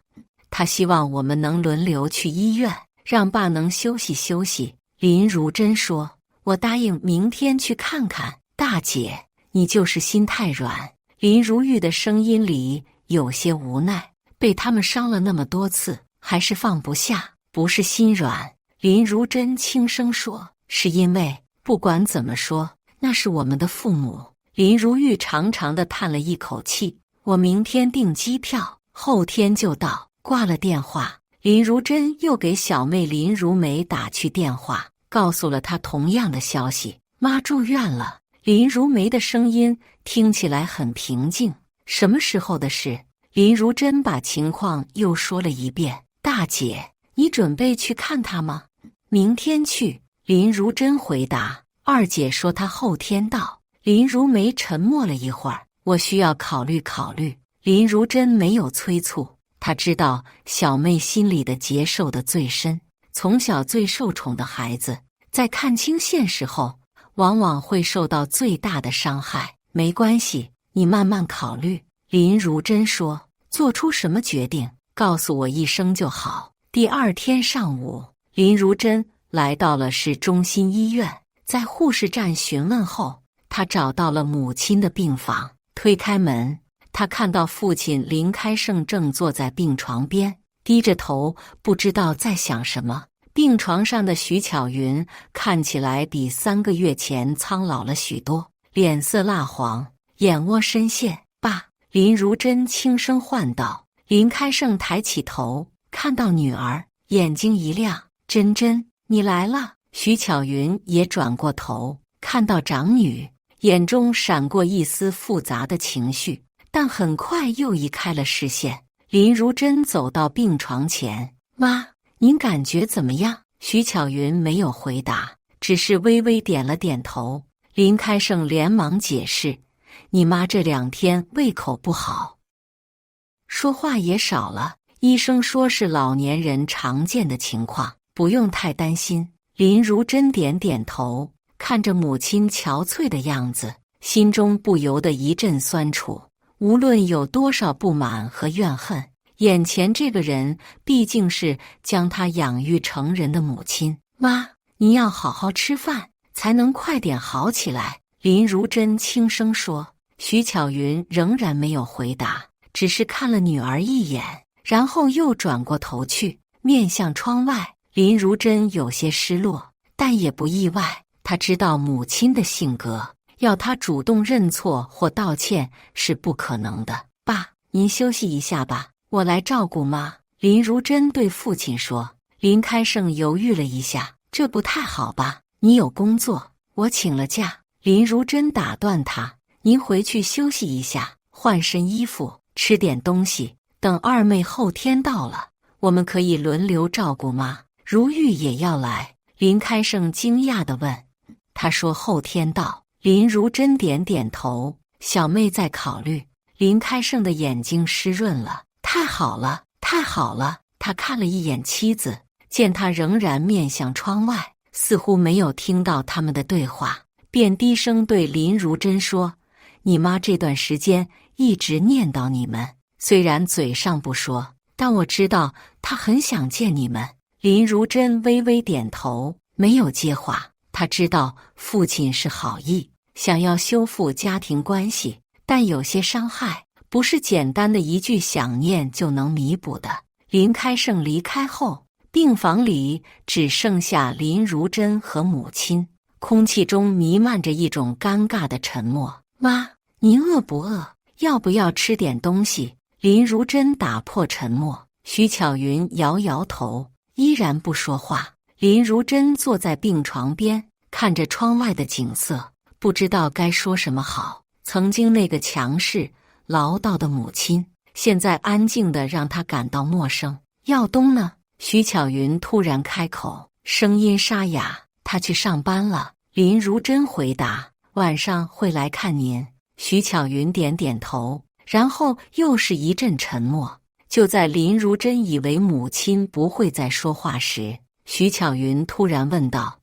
Speaker 1: 他希望我们能轮流去医院，让爸能休息休息。林如珍说，我答应明天去看看。大姐，你就是心太软。林如玉的声音里有些无奈，被他们伤了那么多次，还是放不下。不是心软。林如珍轻声说，是因为不管怎么说，那是我们的父母。林如玉长长的叹了一口气，我明天订机票，后天就到。挂了电话，林如珍又给小妹林如梅打去电话，告诉了她同样的消息，妈住院了。林如梅的声音听起来很平静。什么时候的事？林如珍把情况又说了一遍。大姐，你准备去看她吗？明天去。林如珍回答。二姐说她后天到。林如梅沉默了一会儿，我需要考虑考虑。林如珍没有催促，她知道小妹心里的结受得最深。从小最受宠的孩子，在看清现实后，往往会受到最大的伤害。没关系，你慢慢考虑。林如珍说，做出什么决定，告诉我一声就好。第二天上午，林如珍来到了市中心医院，在护士站询问后，她找到了母亲的病房。推开门，她看到父亲林开胜正坐在病床边，低着头，不知道在想什么。病床上的徐巧云看起来比3个月前苍老了许多，脸色蜡黄，眼窝深陷。爸，林如珍轻声唤道。林开胜抬起头，看到女儿，眼睛一亮。珍珍，你来了。徐巧云也转过头，看到长女，眼中闪过一丝复杂的情绪，但很快又移开了视线。林如珍走到病床前，妈，您感觉怎么样？徐巧云没有回答，只是微微点了点头。林开胜连忙解释：“你妈这2天胃口不好，说话也少了。医生说是老年人常见的情况，不用太担心。”林如珍点点头，看着母亲憔悴的样子，心中不由得一阵酸楚。无论有多少不满和怨恨，眼前这个人毕竟是将他养育成人的母亲。妈，你要好好吃饭，才能快点好起来。林如珍轻声说。徐巧云仍然没有回答，只是看了女儿一眼，然后又转过头去，面向窗外。林如珍有些失落，但也不意外。她知道母亲的性格，要她主动认错或道歉是不可能的。爸，您休息一下吧，我来照顾妈。林如珍对父亲说。林开胜犹豫了一下，这不太好吧？你有工作，我请了假。林如珍打断他，您回去休息一下，换身衣服，吃点东西。等二妹后天到了，我们可以轮流照顾妈。如玉也要来。林开胜惊讶地问。他说后天到。林如珍点点头，小妹在考虑。林开胜的眼睛湿润了。太好了，太好了。他看了一眼妻子，见她仍然面向窗外，似乎没有听到他们的对话，便低声对林如珍说：“你妈这段时间一直念叨你们，虽然嘴上不说，但我知道她很想见你们。”林如珍微微点头，没有接话。她知道父亲是好意，想要修复家庭关系，但有些伤害不是简单的一句想念就能弥补的。林开胜离开后，病房里只剩下林如珍和母亲，空气中弥漫着一种尴尬的沉默。妈，您饿不饿？要不要吃点东西？林如珍打破沉默。徐巧云摇摇头，依然不说话。林如珍坐在病床边，看着窗外的景色，不知道该说什么好。曾经那个强势唠叨的母亲，现在安静的让她感到陌生。耀东呢？徐巧云突然开口，声音沙哑。他去上班了。林如珍回答。晚上会来看您。徐巧云点点头，然后又是一阵沉默。就在林如珍以为母亲不会再说话时，徐巧云突然问道：“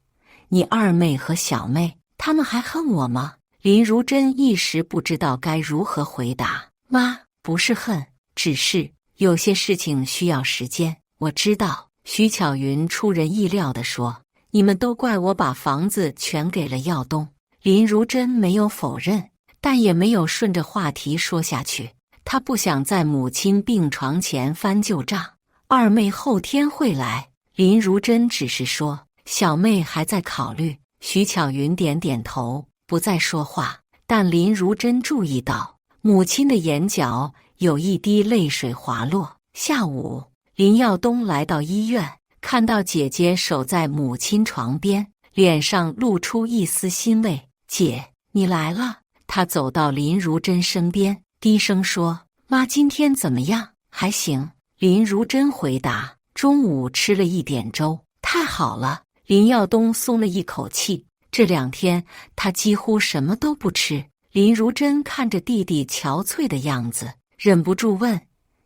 Speaker 1: 你二妹和小妹，她们还恨我吗？”林如珍一时不知道该如何回答。妈，不是恨，只是有些事情需要时间。我知道。徐巧云出人意料地说：“你们都怪我把房子全给了耀东。”林如珍没有否认，但也没有顺着话题说下去。她不想在母亲病床前翻旧账。二妹后天会来。林如珍只是说：“小妹还在考虑。”徐巧云点点头，不再说话。但林如珍注意到母亲的眼角有一滴泪水滑落。下午，林耀东来到医院，看到姐姐守在母亲床边，脸上露出一丝欣慰。“姐，你来了。”他走到林如珍身边，低声说：“妈今天怎么样？”“还行。”林如珍回答。“中午吃了一点粥。”“太好了。”林耀东松了一口气。这2天他几乎什么都不吃。林如珍看着弟弟憔悴的样子，忍不住问：“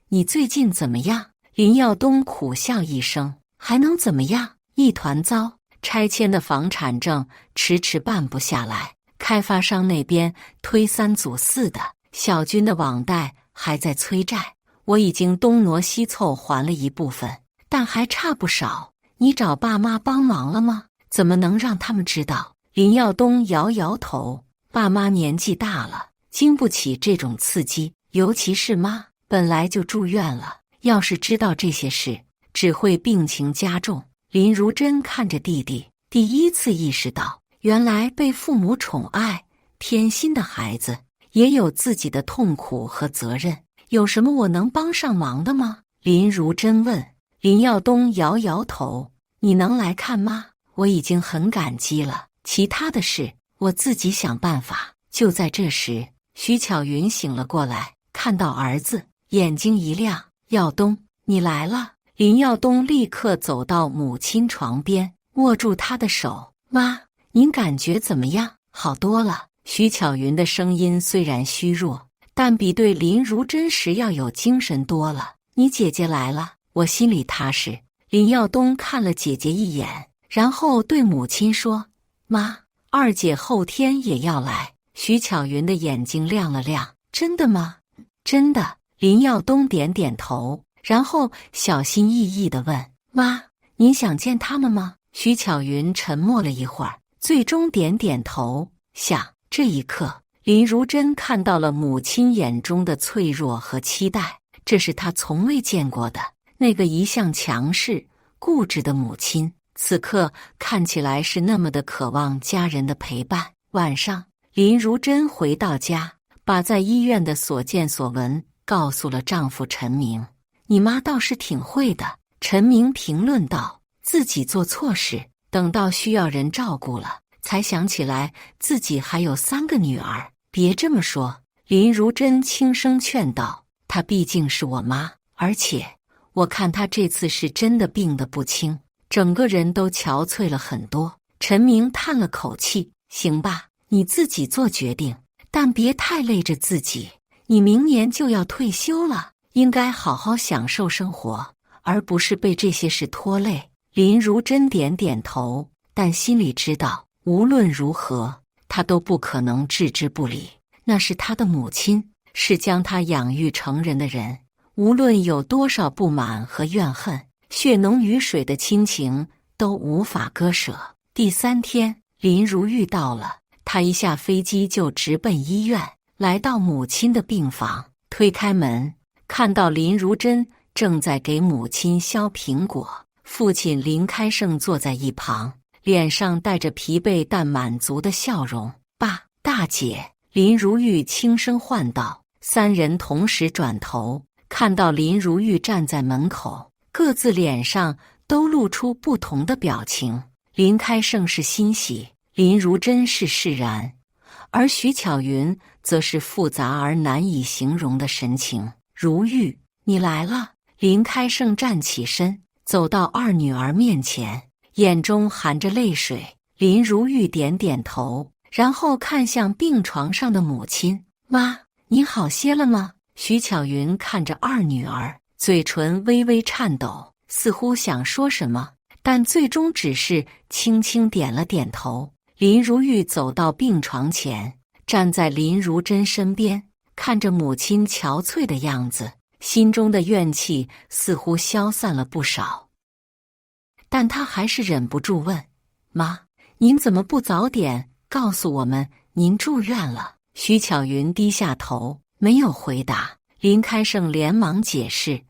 Speaker 1: 你最近怎么样？”林耀东苦笑一声：“还能怎么样？一团糟。拆迁的房产证迟迟办不下来，开发商那边推3阻4的，小军的网贷还在催债，我已经东挪西凑还了一部分，但还差不少。你找爸妈帮忙了吗？怎么能让他们知道？”林耀东摇摇头：“爸妈年纪大了，经不起这种刺激，尤其是妈，本来就住院了，要是知道这些事，只会病情加重。”林如珍看着弟弟，第一次意识到，原来被父母宠爱、偏心的孩子也有自己的痛苦和责任。有什么我能帮上忙的吗？林如珍问。林耀东摇摇头：“你能来看妈，我已经很感激了。其他的事，我自己想办法。”就在这时，徐巧云醒了过来，看到儿子，眼睛一亮：“耀东，你来了。”林耀东立刻走到母亲床边，握住她的手：“妈，您感觉怎么样？好多了。徐巧云的声音虽然虚弱，但比对林如真时要有精神多了。你姐姐来了，我心里踏实。林耀东看了姐姐一眼，然后对母亲说：“妈，二姐后天也要来。”徐巧云的眼睛亮了亮：“真的吗？”“真的。”林耀东点点头，然后小心翼翼地问：“妈，您想见他们吗？”徐巧云沉默了一会儿，最终点点头，想。这一刻，林如真看到了母亲眼中的脆弱和期待，这是她从未见过的。那个一向强势、固执的母亲，此刻看起来是那么的渴望家人的陪伴。晚上，林如真回到家，把在医院的所见所闻告诉了丈夫陈明。你妈倒是挺会的，陈明评论道，自己做错事，等到需要人照顾了，才想起来自己还有3个女儿。别这么说，林如真轻声劝道，她毕竟是我妈，而且我看她这次是真的病得不轻，整个人都憔悴了很多。陈明叹了口气，行吧，你自己做决定，但别太累着自己。你明年就要退休了，应该好好享受生活，而不是被这些事拖累。林如真点点头，但心里知道，无论如何，她都不可能置之不理。那是她的母亲，是将她养育成人的人，无论有多少不满和怨恨，血浓于水的亲情都无法割舍。第3天，林如玉到了，她一下飞机就直奔医院，来到母亲的病房，推开门，看到林如真正在给母亲削苹果，父亲林开胜坐在一旁，脸上带着疲惫但满足的笑容。爸，大姐，林如玉轻声唤道。3人同时转头，看到林如玉站在门口，各自脸上都露出不同的表情。林开胜是欣喜，林如真是释然，而徐巧云则是复杂而难以形容的神情。如玉，你来了。林开胜站起身，走到2女儿面前，眼中含着泪水。林如玉点点头，然后看向病床上的母亲：“妈，你好些了吗？”徐巧云看着2女儿，嘴唇微微颤抖，似乎想说什么，但最终只是轻轻点了点头。林如玉走到病床前，站在林如真身边，看着母亲憔悴的样子，心中的怨气似乎消散了不少。但他还是忍不住问：“妈，您怎么不早点告诉我们您住院了？”徐巧云低下头，没有回答。林开胜连忙解释：“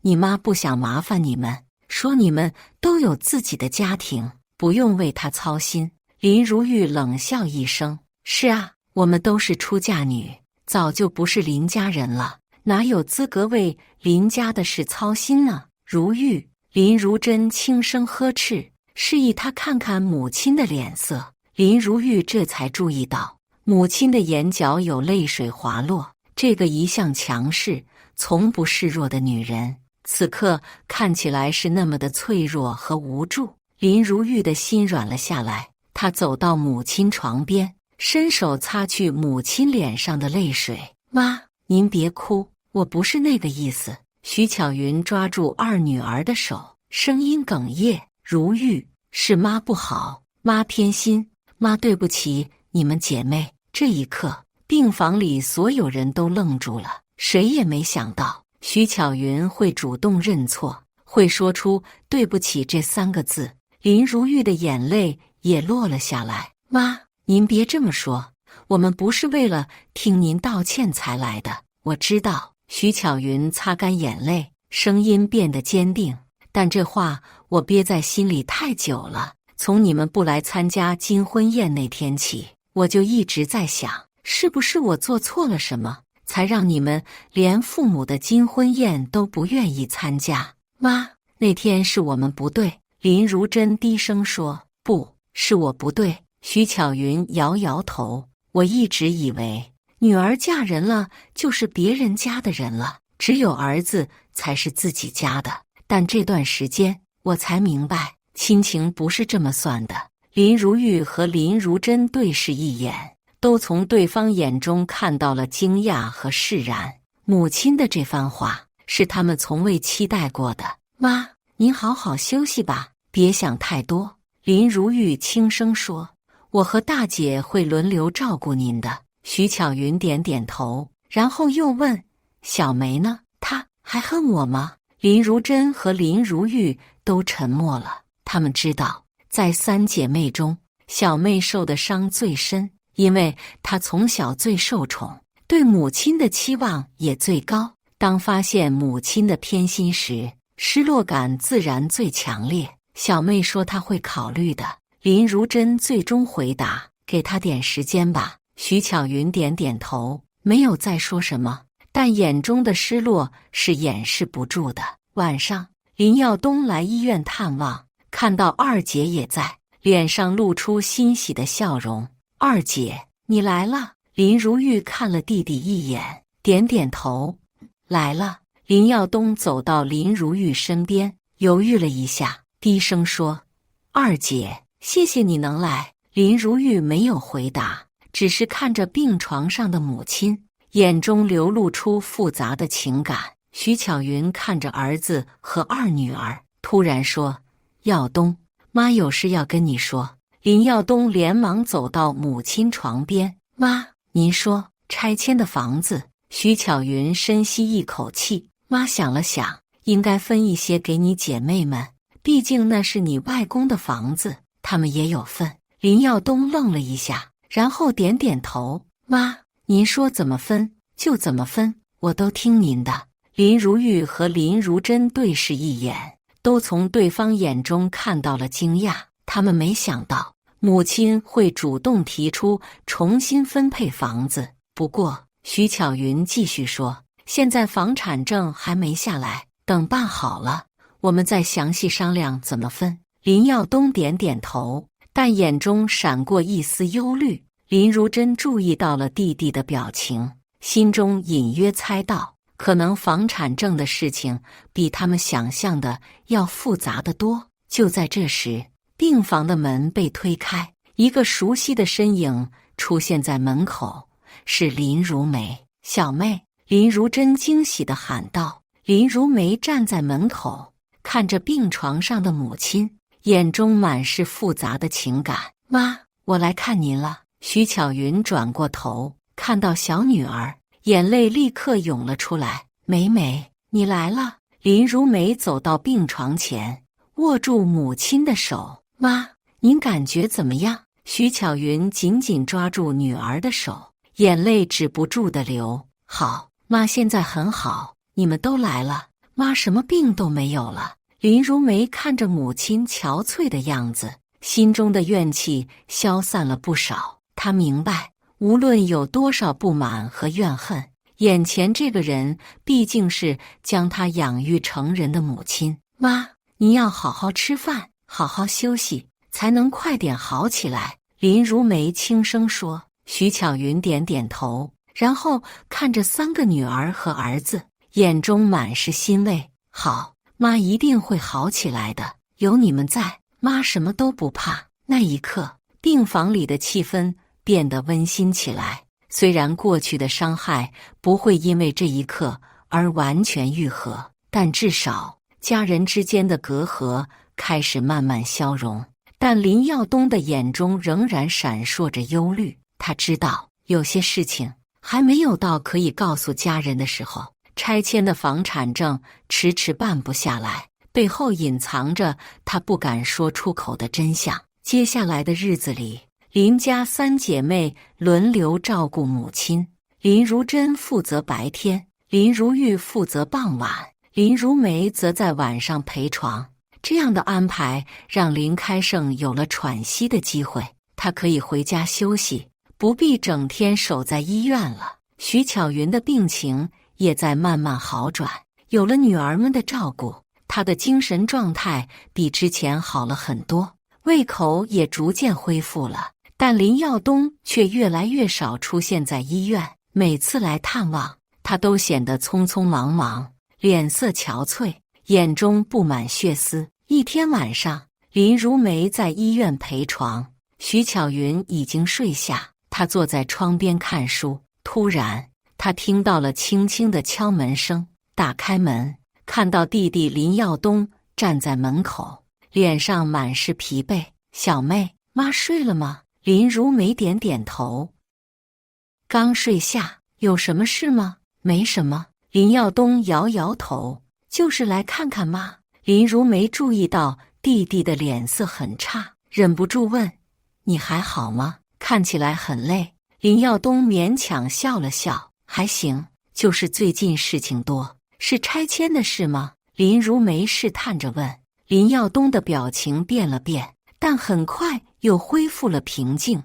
Speaker 1: 你妈不想麻烦你们，说你们都有自己的家庭，不用为她操心。”林如玉冷笑一声：“是啊，我们都是出嫁女，早就不是林家人了，哪有资格为林家的事操心呢？”如玉，林如真轻声呵斥，示意她看看母亲的脸色。林如玉这才注意到，母亲的眼角有泪水滑落。这个一向强势、从不示弱的女人，此刻看起来是那么的脆弱和无助。林如玉的心软了下来，她走到母亲床边，伸手擦去母亲脸上的泪水。“妈，您别哭，我不是那个意思。”徐巧云抓住2女儿的手，声音哽咽：“如玉，是妈不好，妈偏心，妈对不起你们姐妹。”这一刻，病房里所有人都愣住了，谁也没想到徐巧云会主动认错，会说出对不起这3个字。林如玉的眼泪也落了下来。“妈，您别这么说，我们不是为了听您道歉才来的。”“我知道。”徐巧云擦干眼泪，声音变得坚定，“但这话我憋在心里太久了。从你们不来参加金婚宴那天起，我就一直在想，是不是我做错了什么，才让你们连父母的金婚宴都不愿意参加。”“妈，那天是我们不对。”林如真低声说。“不是我不对。”徐巧云摇摇头，“我一直以为女儿嫁人了就是别人家的人了，只有儿子才是自己家的。但这段时间我才明白，亲情不是这么算的。”林如玉和林如珍对视一眼，都从对方眼中看到了惊讶和释然。母亲的这番话是他们从未期待过的。妈，您好好休息吧，别想太多。林如玉轻声说：“我和大姐会轮流照顾您的。”徐巧云点点头，然后又问：“小梅呢？她还恨我吗？”林如珍和林如玉都沉默了。他们知道，在三姐妹中，小妹受的伤最深，因为她从小最受宠，对母亲的期望也最高。当发现母亲的偏心时，失落感自然最强烈。小妹说她会考虑的。林如珍最终回答：“给她点时间吧。”徐巧云点点头，没有再说什么，但眼中的失落是掩饰不住的。晚上，林耀东来医院探望，看到二姐也在，脸上露出欣喜的笑容。“二姐，你来了。”林如玉看了弟弟一眼，点点头：“来了。”林耀东走到林如玉身边，犹豫了一下，低声说：“二姐，谢谢你能来。”林如玉没有回答，只是看着病床上的母亲，眼中流露出复杂的情感。徐巧云看着儿子和二女儿，突然说：“耀东，妈有事要跟你说。”林耀东连忙走到母亲床边：“妈，您说。”拆迁的房子。徐巧云深吸一口气：“妈想了想，应该分一些给你姐妹们，毕竟那是你外公的房子，他们也有份。”林耀东愣了一下，然后点点头：“妈，您说怎么分就怎么分，我都听您的。”林如玉和林如珍对视一眼，都从对方眼中看到了惊讶。他们没想到母亲会主动提出重新分配房子。不过徐巧云继续说：“现在房产证还没下来，等办好了，我们再详细商量怎么分。”林耀东点点头，但眼中闪过一丝忧虑。林如珍注意到了弟弟的表情，心中隐约猜到，可能房产证的事情比他们想象的要复杂得多。就在这时，病房的门被推开，一个熟悉的身影出现在门口，是林如梅。“小妹！”林如珍惊喜地喊道。林如梅站在门口，看着病床上的母亲，眼中满是复杂的情感。“妈，我来看您了。”徐巧云转过头，看到小女儿，眼泪立刻涌了出来。“梅梅，你来了。”林如梅走到病床前，握住母亲的手：“妈，您感觉怎么样？”徐巧云紧紧抓住女儿的手，眼泪止不住地流。“好，妈现在很好，你们都来了，妈什么病都没有了。”林如梅看着母亲憔悴的样子，心中的怨气消散了不少。她明白，无论有多少不满和怨恨，眼前这个人毕竟是将她养育成人的母亲。“妈，你要好好吃饭，好好休息，才能快点好起来。”林如梅轻声说。徐巧云点点头，然后看着三个女儿和儿子，眼中满是欣慰。“好，妈一定会好起来的，有你们在，妈什么都不怕。”那一刻，病房里的气氛变得温馨起来。虽然过去的伤害不会因为这一刻而完全愈合，但至少家人之间的隔阂开始慢慢消融。但林耀东的眼中仍然闪烁着忧虑，他知道有些事情还没有到可以告诉家人的时候。拆迁的房产证迟迟办不下来，背后隐藏着他不敢说出口的真相。接下来的日子里，林家三姐妹轮流照顾母亲，林如珍负责白天，林如玉负责傍晚，林如梅则在晚上陪床。这样的安排让林开胜有了喘息的机会，他可以回家休息，不必整天守在医院了。徐巧云的病情也在慢慢好转，有了女儿们的照顾，她的精神状态比之前好了很多，胃口也逐渐恢复了。但林耀东却越来越少出现在医院，每次来探望，他都显得匆匆忙忙，脸色憔悴，眼中布满血丝。一天晚上，林如梅在医院陪床，徐巧云已经睡下，她坐在窗边看书。突然，她听到了轻轻的敲门声，打开门，看到弟弟林耀东站在门口，脸上满是疲惫。小妹，妈睡了吗？林如梅点点头。刚睡下，有什么事吗？没什么。林耀东摇摇头，就是来看看妈。林如梅注意到弟弟的脸色很差，忍不住问：你还好吗？看起来很累。林耀东勉强笑了笑：还行，就是最近事情多。是拆迁的事吗？林如梅试探着问。林耀东的表情变了变，但很快又恢复了平静。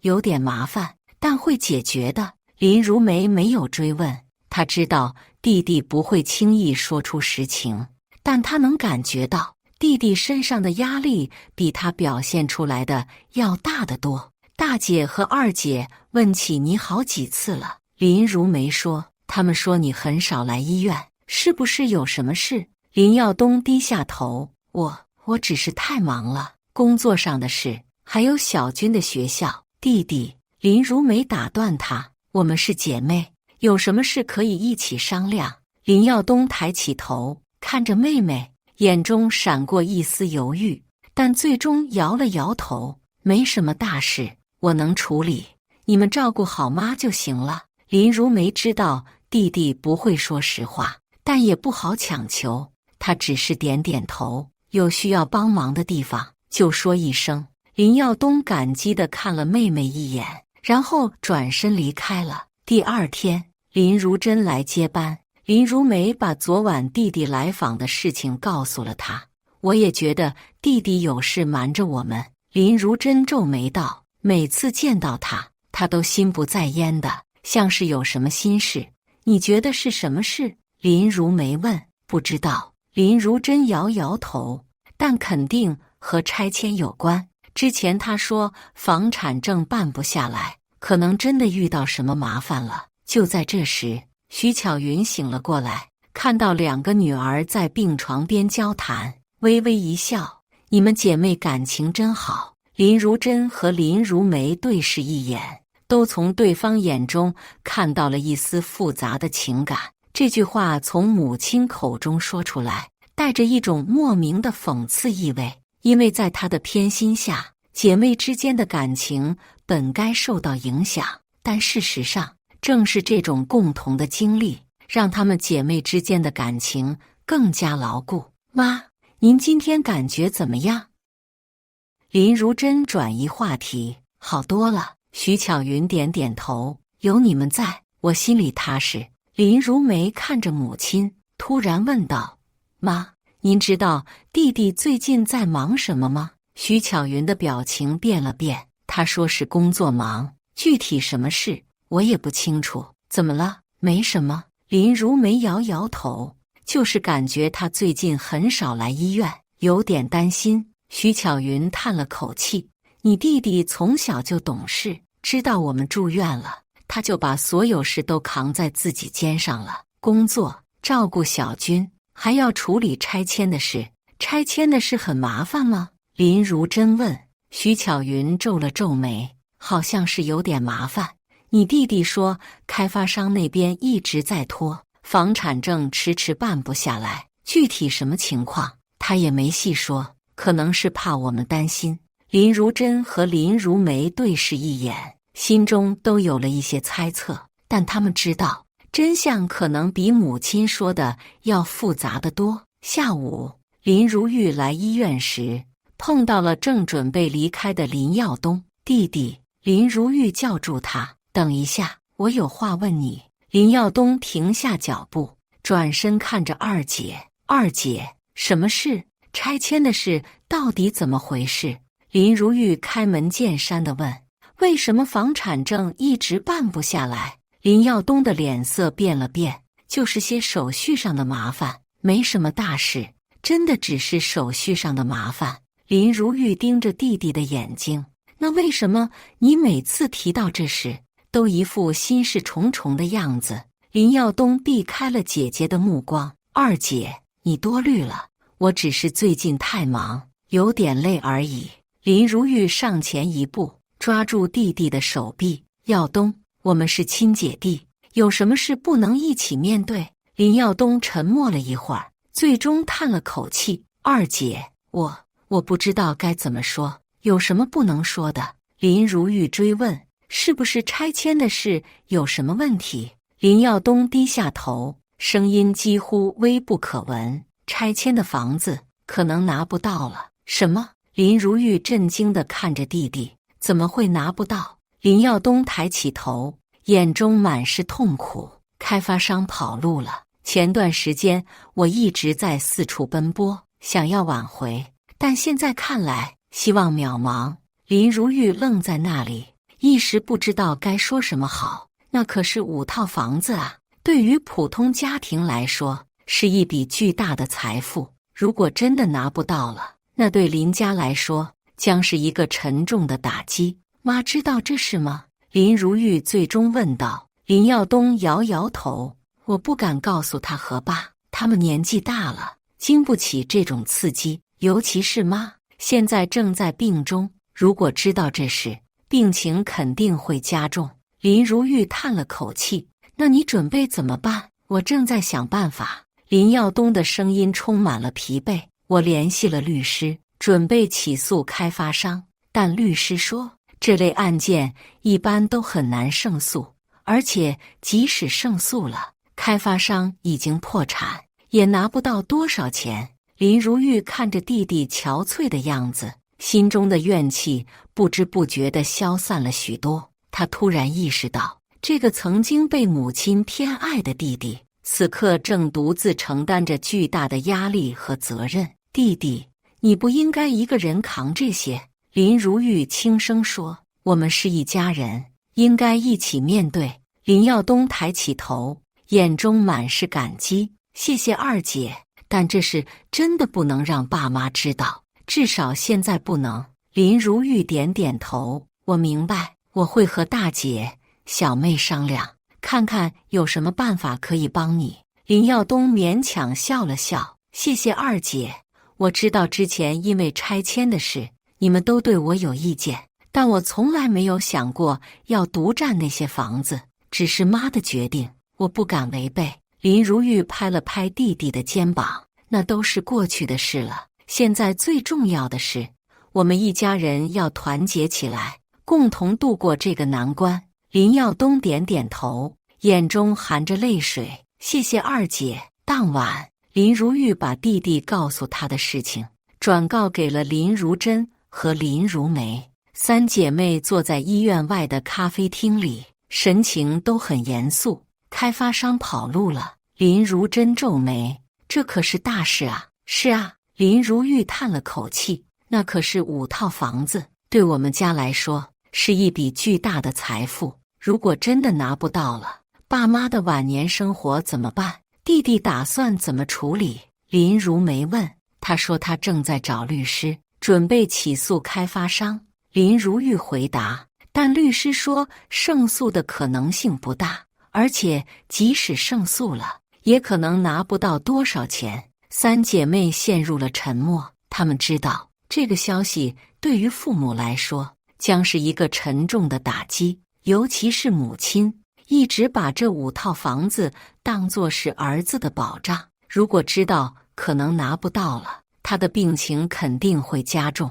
Speaker 1: 有点麻烦，但会解决的。林如梅没有追问，她知道弟弟不会轻易说出实情，但她能感觉到弟弟身上的压力比他表现出来的要大得多。大姐和二姐问起你好几次了，林如梅说，他们说你很少来医院，是不是有什么事？林耀东低下头，我只是太忙了，工作上的事，还有小军的学校。弟弟，林如梅打断他，我们是姐妹，有什么事可以一起商量。林耀东抬起头，看着妹妹，眼中闪过一丝犹豫，但最终摇了摇头，没什么大事，我能处理，你们照顾好妈就行了。林如梅知道弟弟不会说实话，但也不好强求，她只是点点头，有需要帮忙的地方就说一声。林耀东感激地看了妹妹一眼，然后转身离开了。第二天，林如珍来接班，林如梅把昨晚弟弟来访的事情告诉了她。我也觉得弟弟有事瞒着我们。林如珍皱眉道，每次见到他，他都心不在焉的，像是有什么心事。你觉得是什么事？林如梅问。不知道。林如珍摇摇头，但肯定和拆迁有关。之前他说房产证办不下来，可能真的遇到什么麻烦了。就在这时，徐巧云醒了过来，看到两个女儿在病床边交谈，微微一笑，你们姐妹感情真好。林如珍和林如梅对视一眼，都从对方眼中看到了一丝复杂的情感。这句话从母亲口中说出来，带着一种莫名的讽刺意味，因为在她的偏心下，姐妹之间的感情本该受到影响，但事实上，正是这种共同的经历，让她们姐妹之间的感情更加牢固。妈，您今天感觉怎么样？林如珍转移话题，好多了。徐巧云点点头，有你们在，我心里踏实。林如梅看着母亲，突然问道：妈，您知道弟弟最近在忙什么吗？徐巧云的表情变了变，她说是工作忙，具体什么事我也不清楚。怎么了？没什么。林如梅摇摇头，就是感觉他最近很少来医院，有点担心。徐巧云叹了口气，你弟弟从小就懂事，知道我们住院了，他就把所有事都扛在自己肩上了，工作，照顾小军，还要处理拆迁的事。拆迁的事很麻烦吗？林如珍问。徐巧云皱了皱眉，好像是有点麻烦。你弟弟说开发商那边一直在拖，房产证迟迟办不下来，具体什么情况他也没细说，可能是怕我们担心。林如珍和林如梅对视一眼，心中都有了一些猜测，但他们知道真相可能比母亲说的要复杂得多。下午，林如玉来医院时，碰到了正准备离开的林耀东。弟弟，林如玉叫住他，等一下，我有话问你。林耀东停下脚步，转身看着二姐。二姐，什么事？拆迁的事到底怎么回事？林如玉开门见山地问。为什么房产证一直办不下来？林耀东的脸色变了变，就是些手续上的麻烦，没什么大事，真的只是手续上的麻烦。林如玉盯着弟弟的眼睛，那为什么你每次提到这事，都一副心事重重的样子？林耀东避开了姐姐的目光。二姐，你多虑了，我只是最近太忙，有点累而已。林如玉上前一步，抓住弟弟的手臂。耀东，我们是亲姐弟，有什么事不能一起面对？林耀东沉默了一会儿，最终叹了口气：二姐，我不知道该怎么说，有什么不能说的？林如玉追问：是不是拆迁的事有什么问题？林耀东低下头，声音几乎微不可闻：拆迁的房子可能拿不到了。什么？林如玉震惊地看着弟弟，怎么会拿不到？林耀东抬起头，眼中满是痛苦。开发商跑路了，前段时间我一直在四处奔波，想要挽回，但现在看来希望渺茫。林如玉愣在那里，一时不知道该说什么好。那可是5套房子啊，对于普通家庭来说是一笔巨大的财富，如果真的拿不到了，那对林家来说将是一个沉重的打击。妈知道这事吗？林如玉最终问道。林耀东摇摇头，我不敢告诉他和爸，他们年纪大了，经不起这种刺激，尤其是妈，现在正在病中，如果知道这事，病情肯定会加重。林如玉叹了口气，那你准备怎么办？我正在想办法。林耀东的声音充满了疲惫，我联系了律师，准备起诉开发商，但律师说这类案件一般都很难胜诉，而且即使胜诉了，开发商已经破产，也拿不到多少钱。林如玉看着弟弟憔悴的样子，心中的怨气不知不觉地消散了许多。他突然意识到，这个曾经被母亲偏爱的弟弟，此刻正独自承担着巨大的压力和责任。弟弟，你不应该一个人扛这些。林如玉轻声说，我们是一家人，应该一起面对。林耀东抬起头，眼中满是感激，谢谢二姐，但这事真的不能让爸妈知道，至少现在不能。林如玉点点头，我明白，我会和大姐、小妹商量，看看有什么办法可以帮你。林耀东勉强笑了笑，谢谢二姐，我知道之前因为拆迁的事，你们都对我有意见，但我从来没有想过要独占那些房子，只是妈的决定，我不敢违背。林如玉拍了拍弟弟的肩膀，那都是过去的事了，现在最重要的是，我们一家人要团结起来，共同度过这个难关。林耀东点点头，眼中含着泪水，谢谢二姐。当晚，林如玉把弟弟告诉她的事情转告给了林如珍和林如梅。3姐妹坐在医院外的咖啡厅里，神情都很严肃。开发商跑路了，林如珍皱眉，这可是大事啊。是啊，林如玉叹了口气，那可是5套房子，对我们家来说是一笔巨大的财富，如果真的拿不到了，爸妈的晚年生活怎么办？弟弟打算怎么处理？林如梅问。他说他正在找律师，准备起诉开发商。林如玉回答，但律师说胜诉的可能性不大，而且即使胜诉了，也可能拿不到多少钱。3姐妹陷入了沉默，她们知道这个消息对于父母来说将是一个沉重的打击，尤其是母亲一直把这5套房子当作是儿子的保障，如果知道可能拿不到了，他的病情肯定会加重。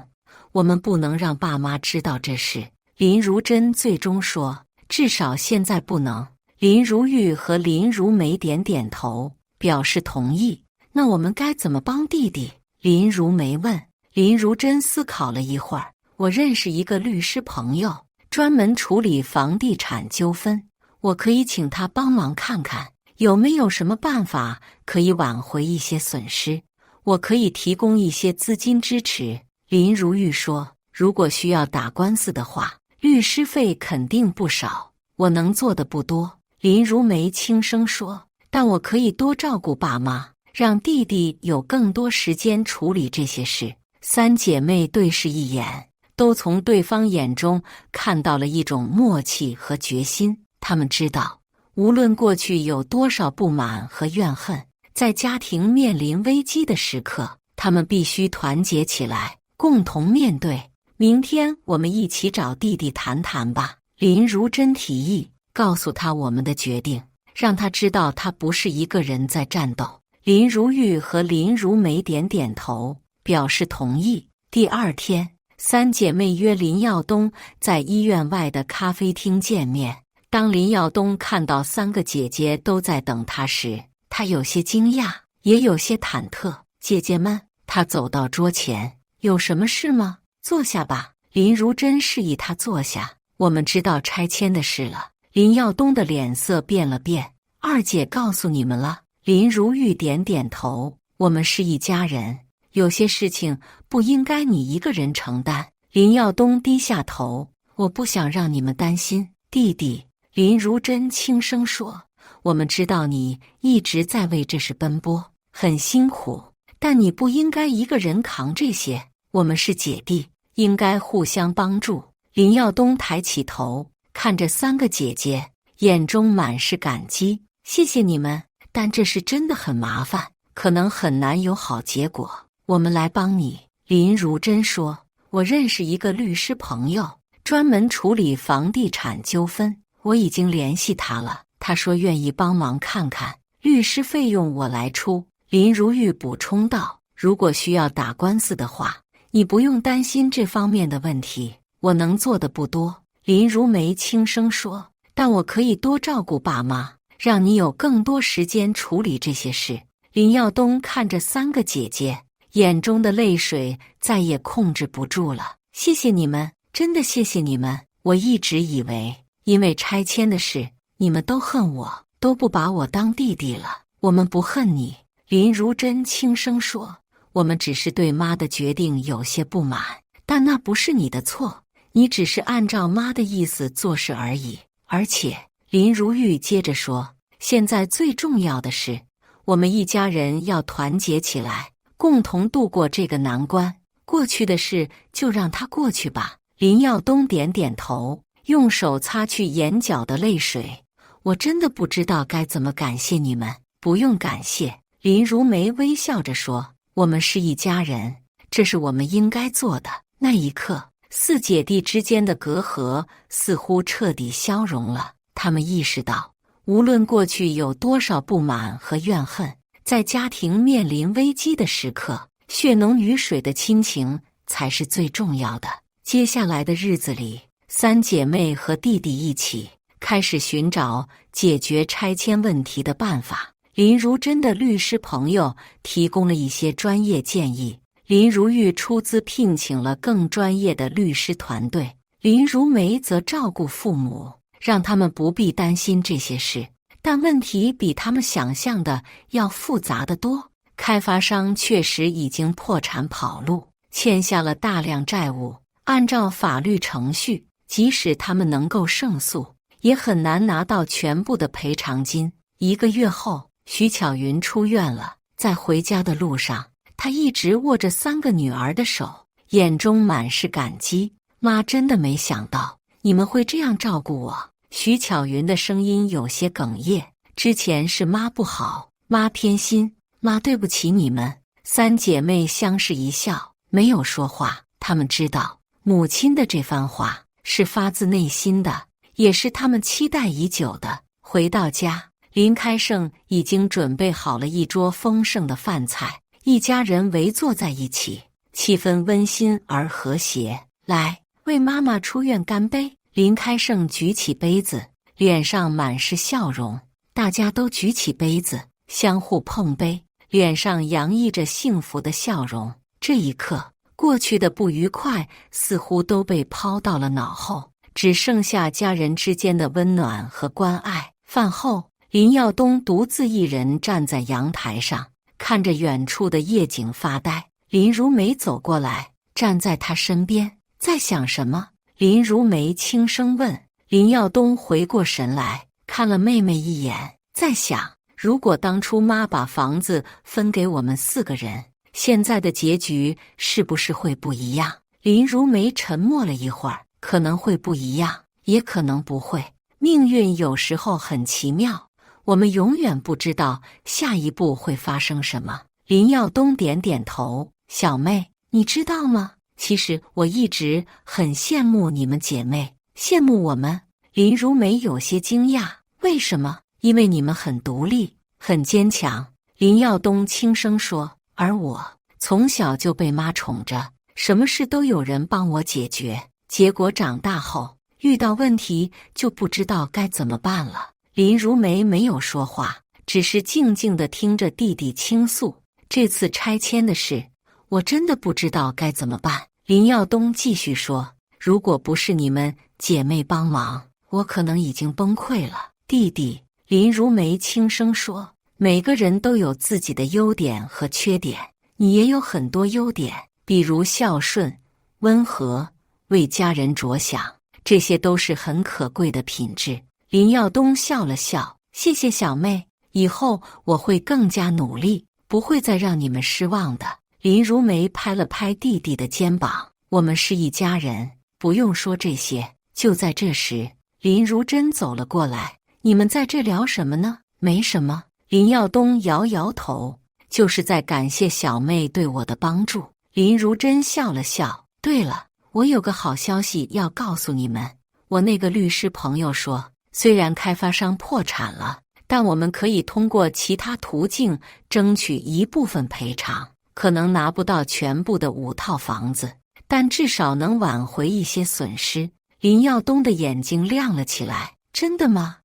Speaker 1: 我们不能让爸妈知道这事。林如珍最终说，至少现在不能。林如玉和林如梅点点头，表示同意。那我们该怎么帮弟弟？林如梅问。林如珍思考了一会儿，我认识一个律师朋友，专门处理房地产纠纷，我可以请他帮忙看看有没有什么办法可以挽回一些损失，我可以提供一些资金支持。林如玉说，如果需要打官司的话，律师费肯定不少，我能做的不多。林如梅轻声说，但我可以多照顾爸妈，让弟弟有更多时间处理这些事。3姐妹对视一眼，都从对方眼中看到了一种默契和决心。他们知道，无论过去有多少不满和怨恨，在家庭面临危机的时刻，他们必须团结起来，共同面对。明天我们一起找弟弟谈谈吧。林如真提议，告诉他我们的决定，让他知道他不是一个人在战斗。林如玉和林如梅点点头，表示同意。第二天，三姐妹约林耀东在医院外的咖啡厅见面。当林耀东看到三个姐姐都在等他时，他有些惊讶，也有些忐忑。姐姐们，他走到桌前，有什么事吗？坐下吧。林如真示意他坐下。我们知道拆迁的事了。林耀东的脸色变了变。二姐告诉你们了？林如玉点点头。我们是一家人，有些事情不应该你一个人承担。林耀东低下头。我不想让你们担心，弟弟。林如真轻声说，我们知道你一直在为这事奔波，很辛苦，但你不应该一个人扛这些。我们是姐弟，应该互相帮助。林耀东抬起头，看着三个姐姐，眼中满是感激。谢谢你们，但这事真的很麻烦，可能很难有好结果。我们来帮你。林如真说，我认识一个律师朋友，专门处理房地产纠纷，我已经联系他了。他说愿意帮忙看看，律师费用我来出。林如玉补充道，如果需要打官司的话，你不用担心这方面的问题，我能做的不多。林如梅轻声说，但我可以多照顾爸妈，让你有更多时间处理这些事。林耀东看着三个姐姐，眼中的泪水再也控制不住了。谢谢你们，真的谢谢你们。我一直以为因为拆迁的事，你们都恨我，都不把我当弟弟了。我们不恨你。林如真轻声说，我们只是对妈的决定有些不满，但那不是你的错，你只是按照妈的意思做事而已。而且，林如玉接着说，现在最重要的是，我们一家人要团结起来，共同度过这个难关。过去的事就让它过去吧。林耀东点点头，用手擦去眼角的泪水。我真的不知道该怎么感谢你们。不用感谢。林如梅微笑着说，我们是一家人，这是我们应该做的。那一刻，四姐弟之间的隔阂似乎彻底消融了。他们意识到，无论过去有多少不满和怨恨，在家庭面临危机的时刻，血浓于水的亲情才是最重要的。接下来的日子里，三姐妹和弟弟一起开始寻找解决拆迁问题的办法。林如真的律师朋友提供了一些专业建议，林如玉出资聘请了更专业的律师团队，林如梅则照顾父母，让他们不必担心这些事。但问题比他们想象的要复杂得多。开发商确实已经破产跑路，欠下了大量债务。按照法律程序，即使他们能够胜诉，也很难拿到全部的赔偿金。1个月后，徐巧云出院了，在回家的路上，她一直握着3个女儿的手，眼中满是感激。妈真的没想到你们会这样照顾我。徐巧云的声音有些哽咽，之前是妈不好，妈偏心，妈对不起你们。3姐妹相视一笑，没有说话。她们知道母亲的这番话是发自内心的，也是她们期待已久的。回到家，林开胜已经准备好了一桌丰盛的饭菜，一家人围坐在一起，气氛温馨而和谐。来，为妈妈出院干杯！林开胜举起杯子，脸上满是笑容。大家都举起杯子，相互碰杯，脸上洋溢着幸福的笑容。这一刻，过去的不愉快似乎都被抛到了脑后，只剩下家人之间的温暖和关爱。饭后，林耀东独自一人站在阳台上，看着远处的夜景发呆。林如梅走过来，站在他身边，在想什么？林如梅轻声问。林耀东回过神来，看了妹妹一眼，在想，如果当初妈把房子分给我们4个人，现在的结局是不是会不一样？林如梅沉默了一会儿，可能会不一样，也可能不会。命运有时候很奇妙，我们永远不知道下一步会发生什么。林耀东点点头，小妹，你知道吗？其实我一直很羡慕你们姐妹，羡慕我们。林如梅有些惊讶，为什么？因为你们很独立，很坚强。林耀东轻声说，而我从小就被妈宠着，什么事都有人帮我解决，结果长大后遇到问题就不知道该怎么办了。林如梅没有说话，只是静静地听着弟弟倾诉。这次拆迁的事，我真的不知道该怎么办。林耀东继续说，如果不是你们姐妹帮忙，我可能已经崩溃了。弟弟，林如梅轻声说，每个人都有自己的优点和缺点，你也有很多优点，比如孝顺、温和、为家人着想，这些都是很可贵的品质。林耀东笑了笑，谢谢小妹，以后我会更加努力，不会再让你们失望的。林如梅拍了拍弟弟的肩膀，我们是一家人，不用说这些。就在这时，林如珍走了过来，你们在这聊什么呢？没什么。林耀东摇摇头，就是在感谢小妹对我的帮助。林如珍笑了笑，对了，我有个好消息要告诉你们，我那个律师朋友说，虽然开发商破产了，但我们可以通过其他途径争取一部分赔偿，可能拿不到全部的5套房子，但至少能挽回一些损失。林耀东的眼睛亮了起来，真的吗？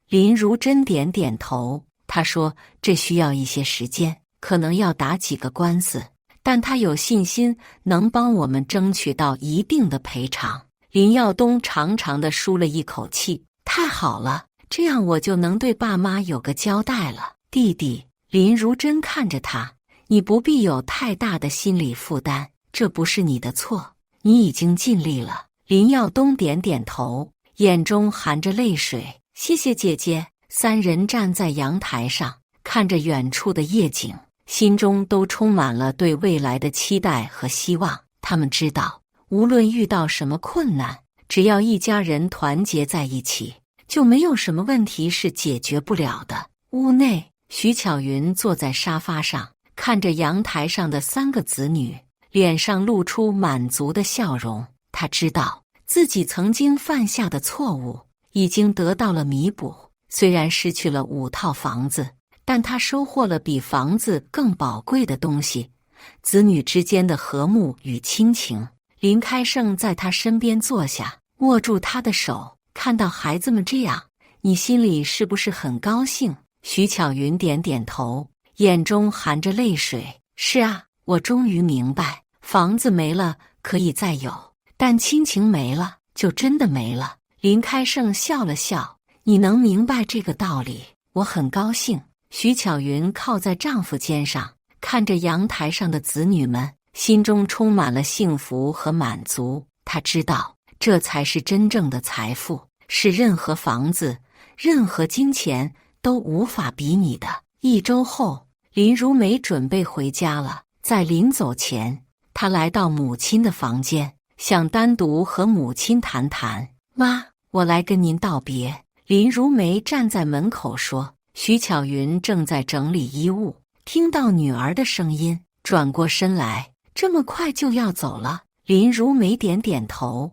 Speaker 1: 林如珍点点头，他说这需要一些时间，可能要打几个官司，但他有信心能帮我们争取到一定的赔偿。林耀东长长的舒了一口气，太好了，这样我就能对爸妈有个交代了。弟弟，林如珍看着他，你不必有太大的心理负担，这不是你的错，你已经尽力了。林耀东点点头，眼中含着泪水，谢谢姐姐。3人站在阳台上，看着远处的夜景，心中都充满了对未来的期待和希望。他们知道，无论遇到什么困难，只要一家人团结在一起，就没有什么问题是解决不了的。屋内，徐巧云坐在沙发上，看着阳台上的3个子女，脸上露出满足的笑容。他知道自己曾经犯下的错误已经得到了弥补，虽然失去了5套房子，但他收获了比房子更宝贵的东西，子女之间的和睦与亲情。林开胜在他身边坐下，握住他的手，看到孩子们这样，你心里是不是很高兴？徐巧云点点头，眼中含着泪水。是啊，我终于明白，房子没了可以再有，但亲情没了就真的没了。林开胜笑了笑，你能明白这个道理，我很高兴。徐巧云靠在丈夫肩上，看着阳台上的子女们，心中充满了幸福和满足。她知道，这才是真正的财富，是任何房子、任何金钱都无法比拟的。1周后，林如梅准备回家了。在临走前，她来到母亲的房间，想单独和母亲谈谈。妈，我来跟您道别。林如梅站在门口说。徐巧云正在整理衣物，听到女儿的声音，转过身来，这么快就要走了？林如梅点点头，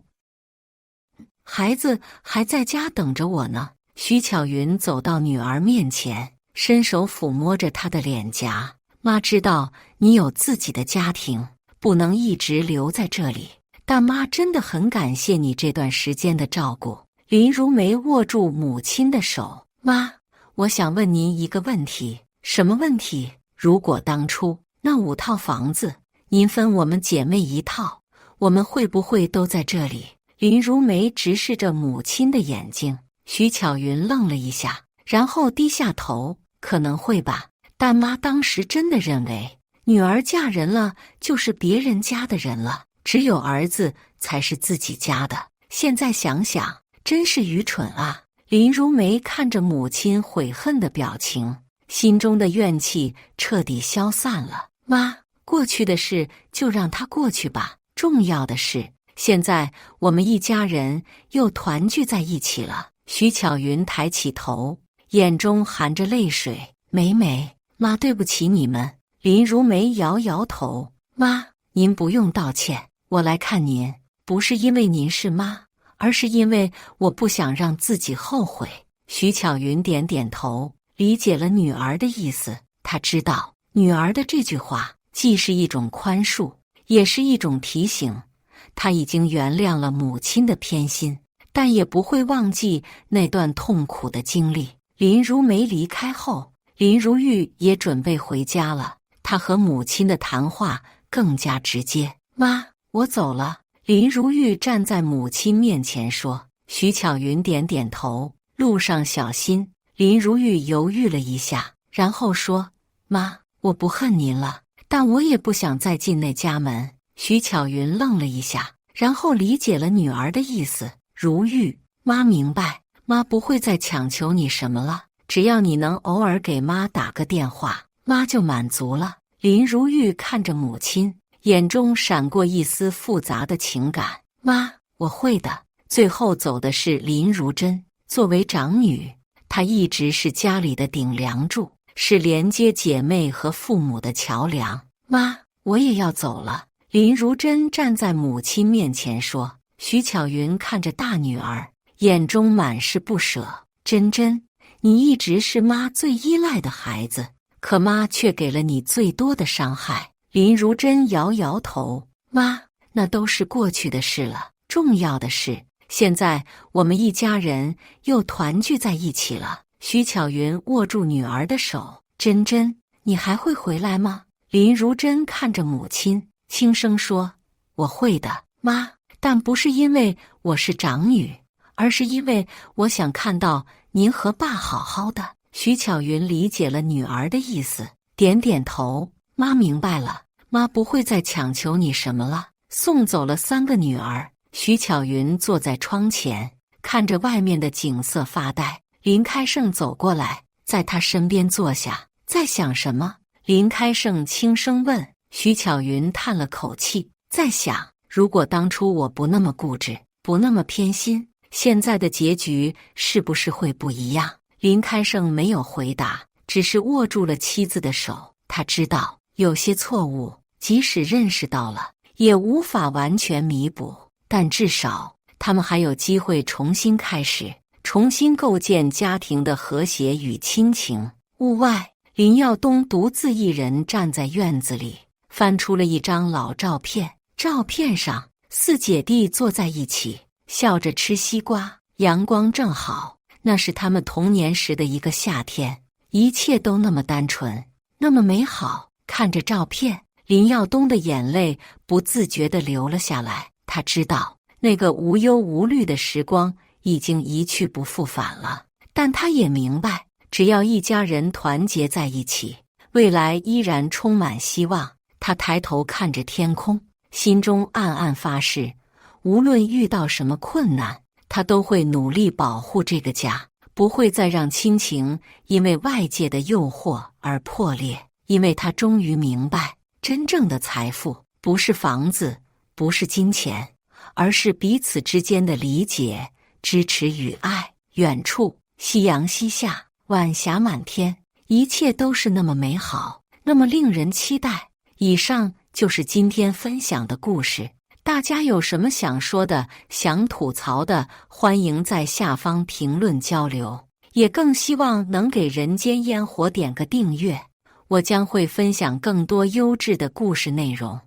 Speaker 1: 孩子还在家等着我呢。徐巧云走到女儿面前，伸手抚摸着她的脸颊，妈知道你有自己的家庭，不能一直留在这里，但妈真的很感谢你这段时间的照顾。林如梅握住母亲的手，妈，我想问您一个问题。什么问题？如果当初那5套房子，您分我们姐妹1套，我们会不会都在这里？林如梅直视着母亲的眼睛。徐巧云愣了一下，然后低下头，可能会吧，但妈当时真的认为，女儿嫁人了就是别人家的人了，只有儿子才是自己家的。现在想想，真是愚蠢啊。林如梅看着母亲悔恨的表情，心中的怨气彻底消散了。妈，过去的事就让它过去吧，重要的是，现在我们一家人又团聚在一起了。徐巧云抬起头，眼中含着泪水。梅梅，妈对不起你们。林如梅摇摇头，妈，您不用道歉，我来看您，不是因为您是妈，而是因为我不想让自己后悔。”徐巧云点点头，理解了女儿的意思。她知道女儿的这句话既是一种宽恕，也是一种提醒。她已经原谅了母亲的偏心，但也不会忘记那段痛苦的经历。林如梅离开后，林如玉也准备回家了。她和母亲的谈话更加直接：“妈，我走了。”林如玉站在母亲面前说。徐巧云点点头：“路上小心。”林如玉犹豫了一下，然后说：“妈，我不恨您了，但我也不想再进那家门。”徐巧云愣了一下，然后理解了女儿的意思：“如玉，妈明白，妈不会再强求你什么了，只要你能偶尔给妈打个电话，妈就满足了。”林如玉看着母亲，眼中闪过一丝复杂的情感：“妈，我会的。”最后走的是林如珍。作为长女，她一直是家里的顶梁柱，是连接姐妹和父母的桥梁。“妈，我也要走了。”林如珍站在母亲面前说。徐巧云看着大女儿，眼中满是不舍：“珍珍，你一直是妈最依赖的孩子，可妈却给了你最多的伤害。”林如珍摇摇头：“妈，那都是过去的事了，重要的是现在我们一家人又团聚在一起了。”徐巧云握住女儿的手：“珍珍，你还会回来吗？”林如珍看着母亲，轻声说：“我会的，妈，但不是因为我是长女，而是因为我想看到您和爸好好的。”徐巧云理解了女儿的意思，点点头：“妈明白了，妈不会再强求你什么了。”送走了3个女儿，徐巧云坐在窗前，看着外面的景色发呆。林开胜走过来，在他身边坐下：“在想什么？”林开胜轻声问。徐巧云叹了口气：“在想，如果当初我不那么固执，不那么偏心，现在的结局是不是会不一样？”林开胜没有回答，只是握住了妻子的手。他知道有些错误，即使认识到了，也无法完全弥补，但至少他们还有机会重新开始，重新构建家庭的和谐与亲情。屋外，林耀东独自一人站在院子里，翻出了一张老照片。照片上4姐弟坐在一起，笑着吃西瓜，阳光正好。那是他们童年时的一个夏天，一切都那么单纯，那么美好。看着照片，林耀东的眼泪不自觉地流了下来。他知道那个无忧无虑的时光已经一去不复返了，但他也明白，只要一家人团结在一起，未来依然充满希望。他抬头看着天空，心中暗暗发誓，无论遇到什么困难，他都会努力保护这个家，不会再让亲情因为外界的诱惑而破裂。因为他终于明白，真正的财富不是房子，不是金钱，而是彼此之间的理解、支持与爱。远处，夕阳西下，晚霞满天，一切都是那么美好，那么令人期待。以上就是今天分享的故事。大家有什么想说的、想吐槽的，欢迎在下方评论交流。也更希望能给人间烟火点个订阅，我将会分享更多优质的故事内容。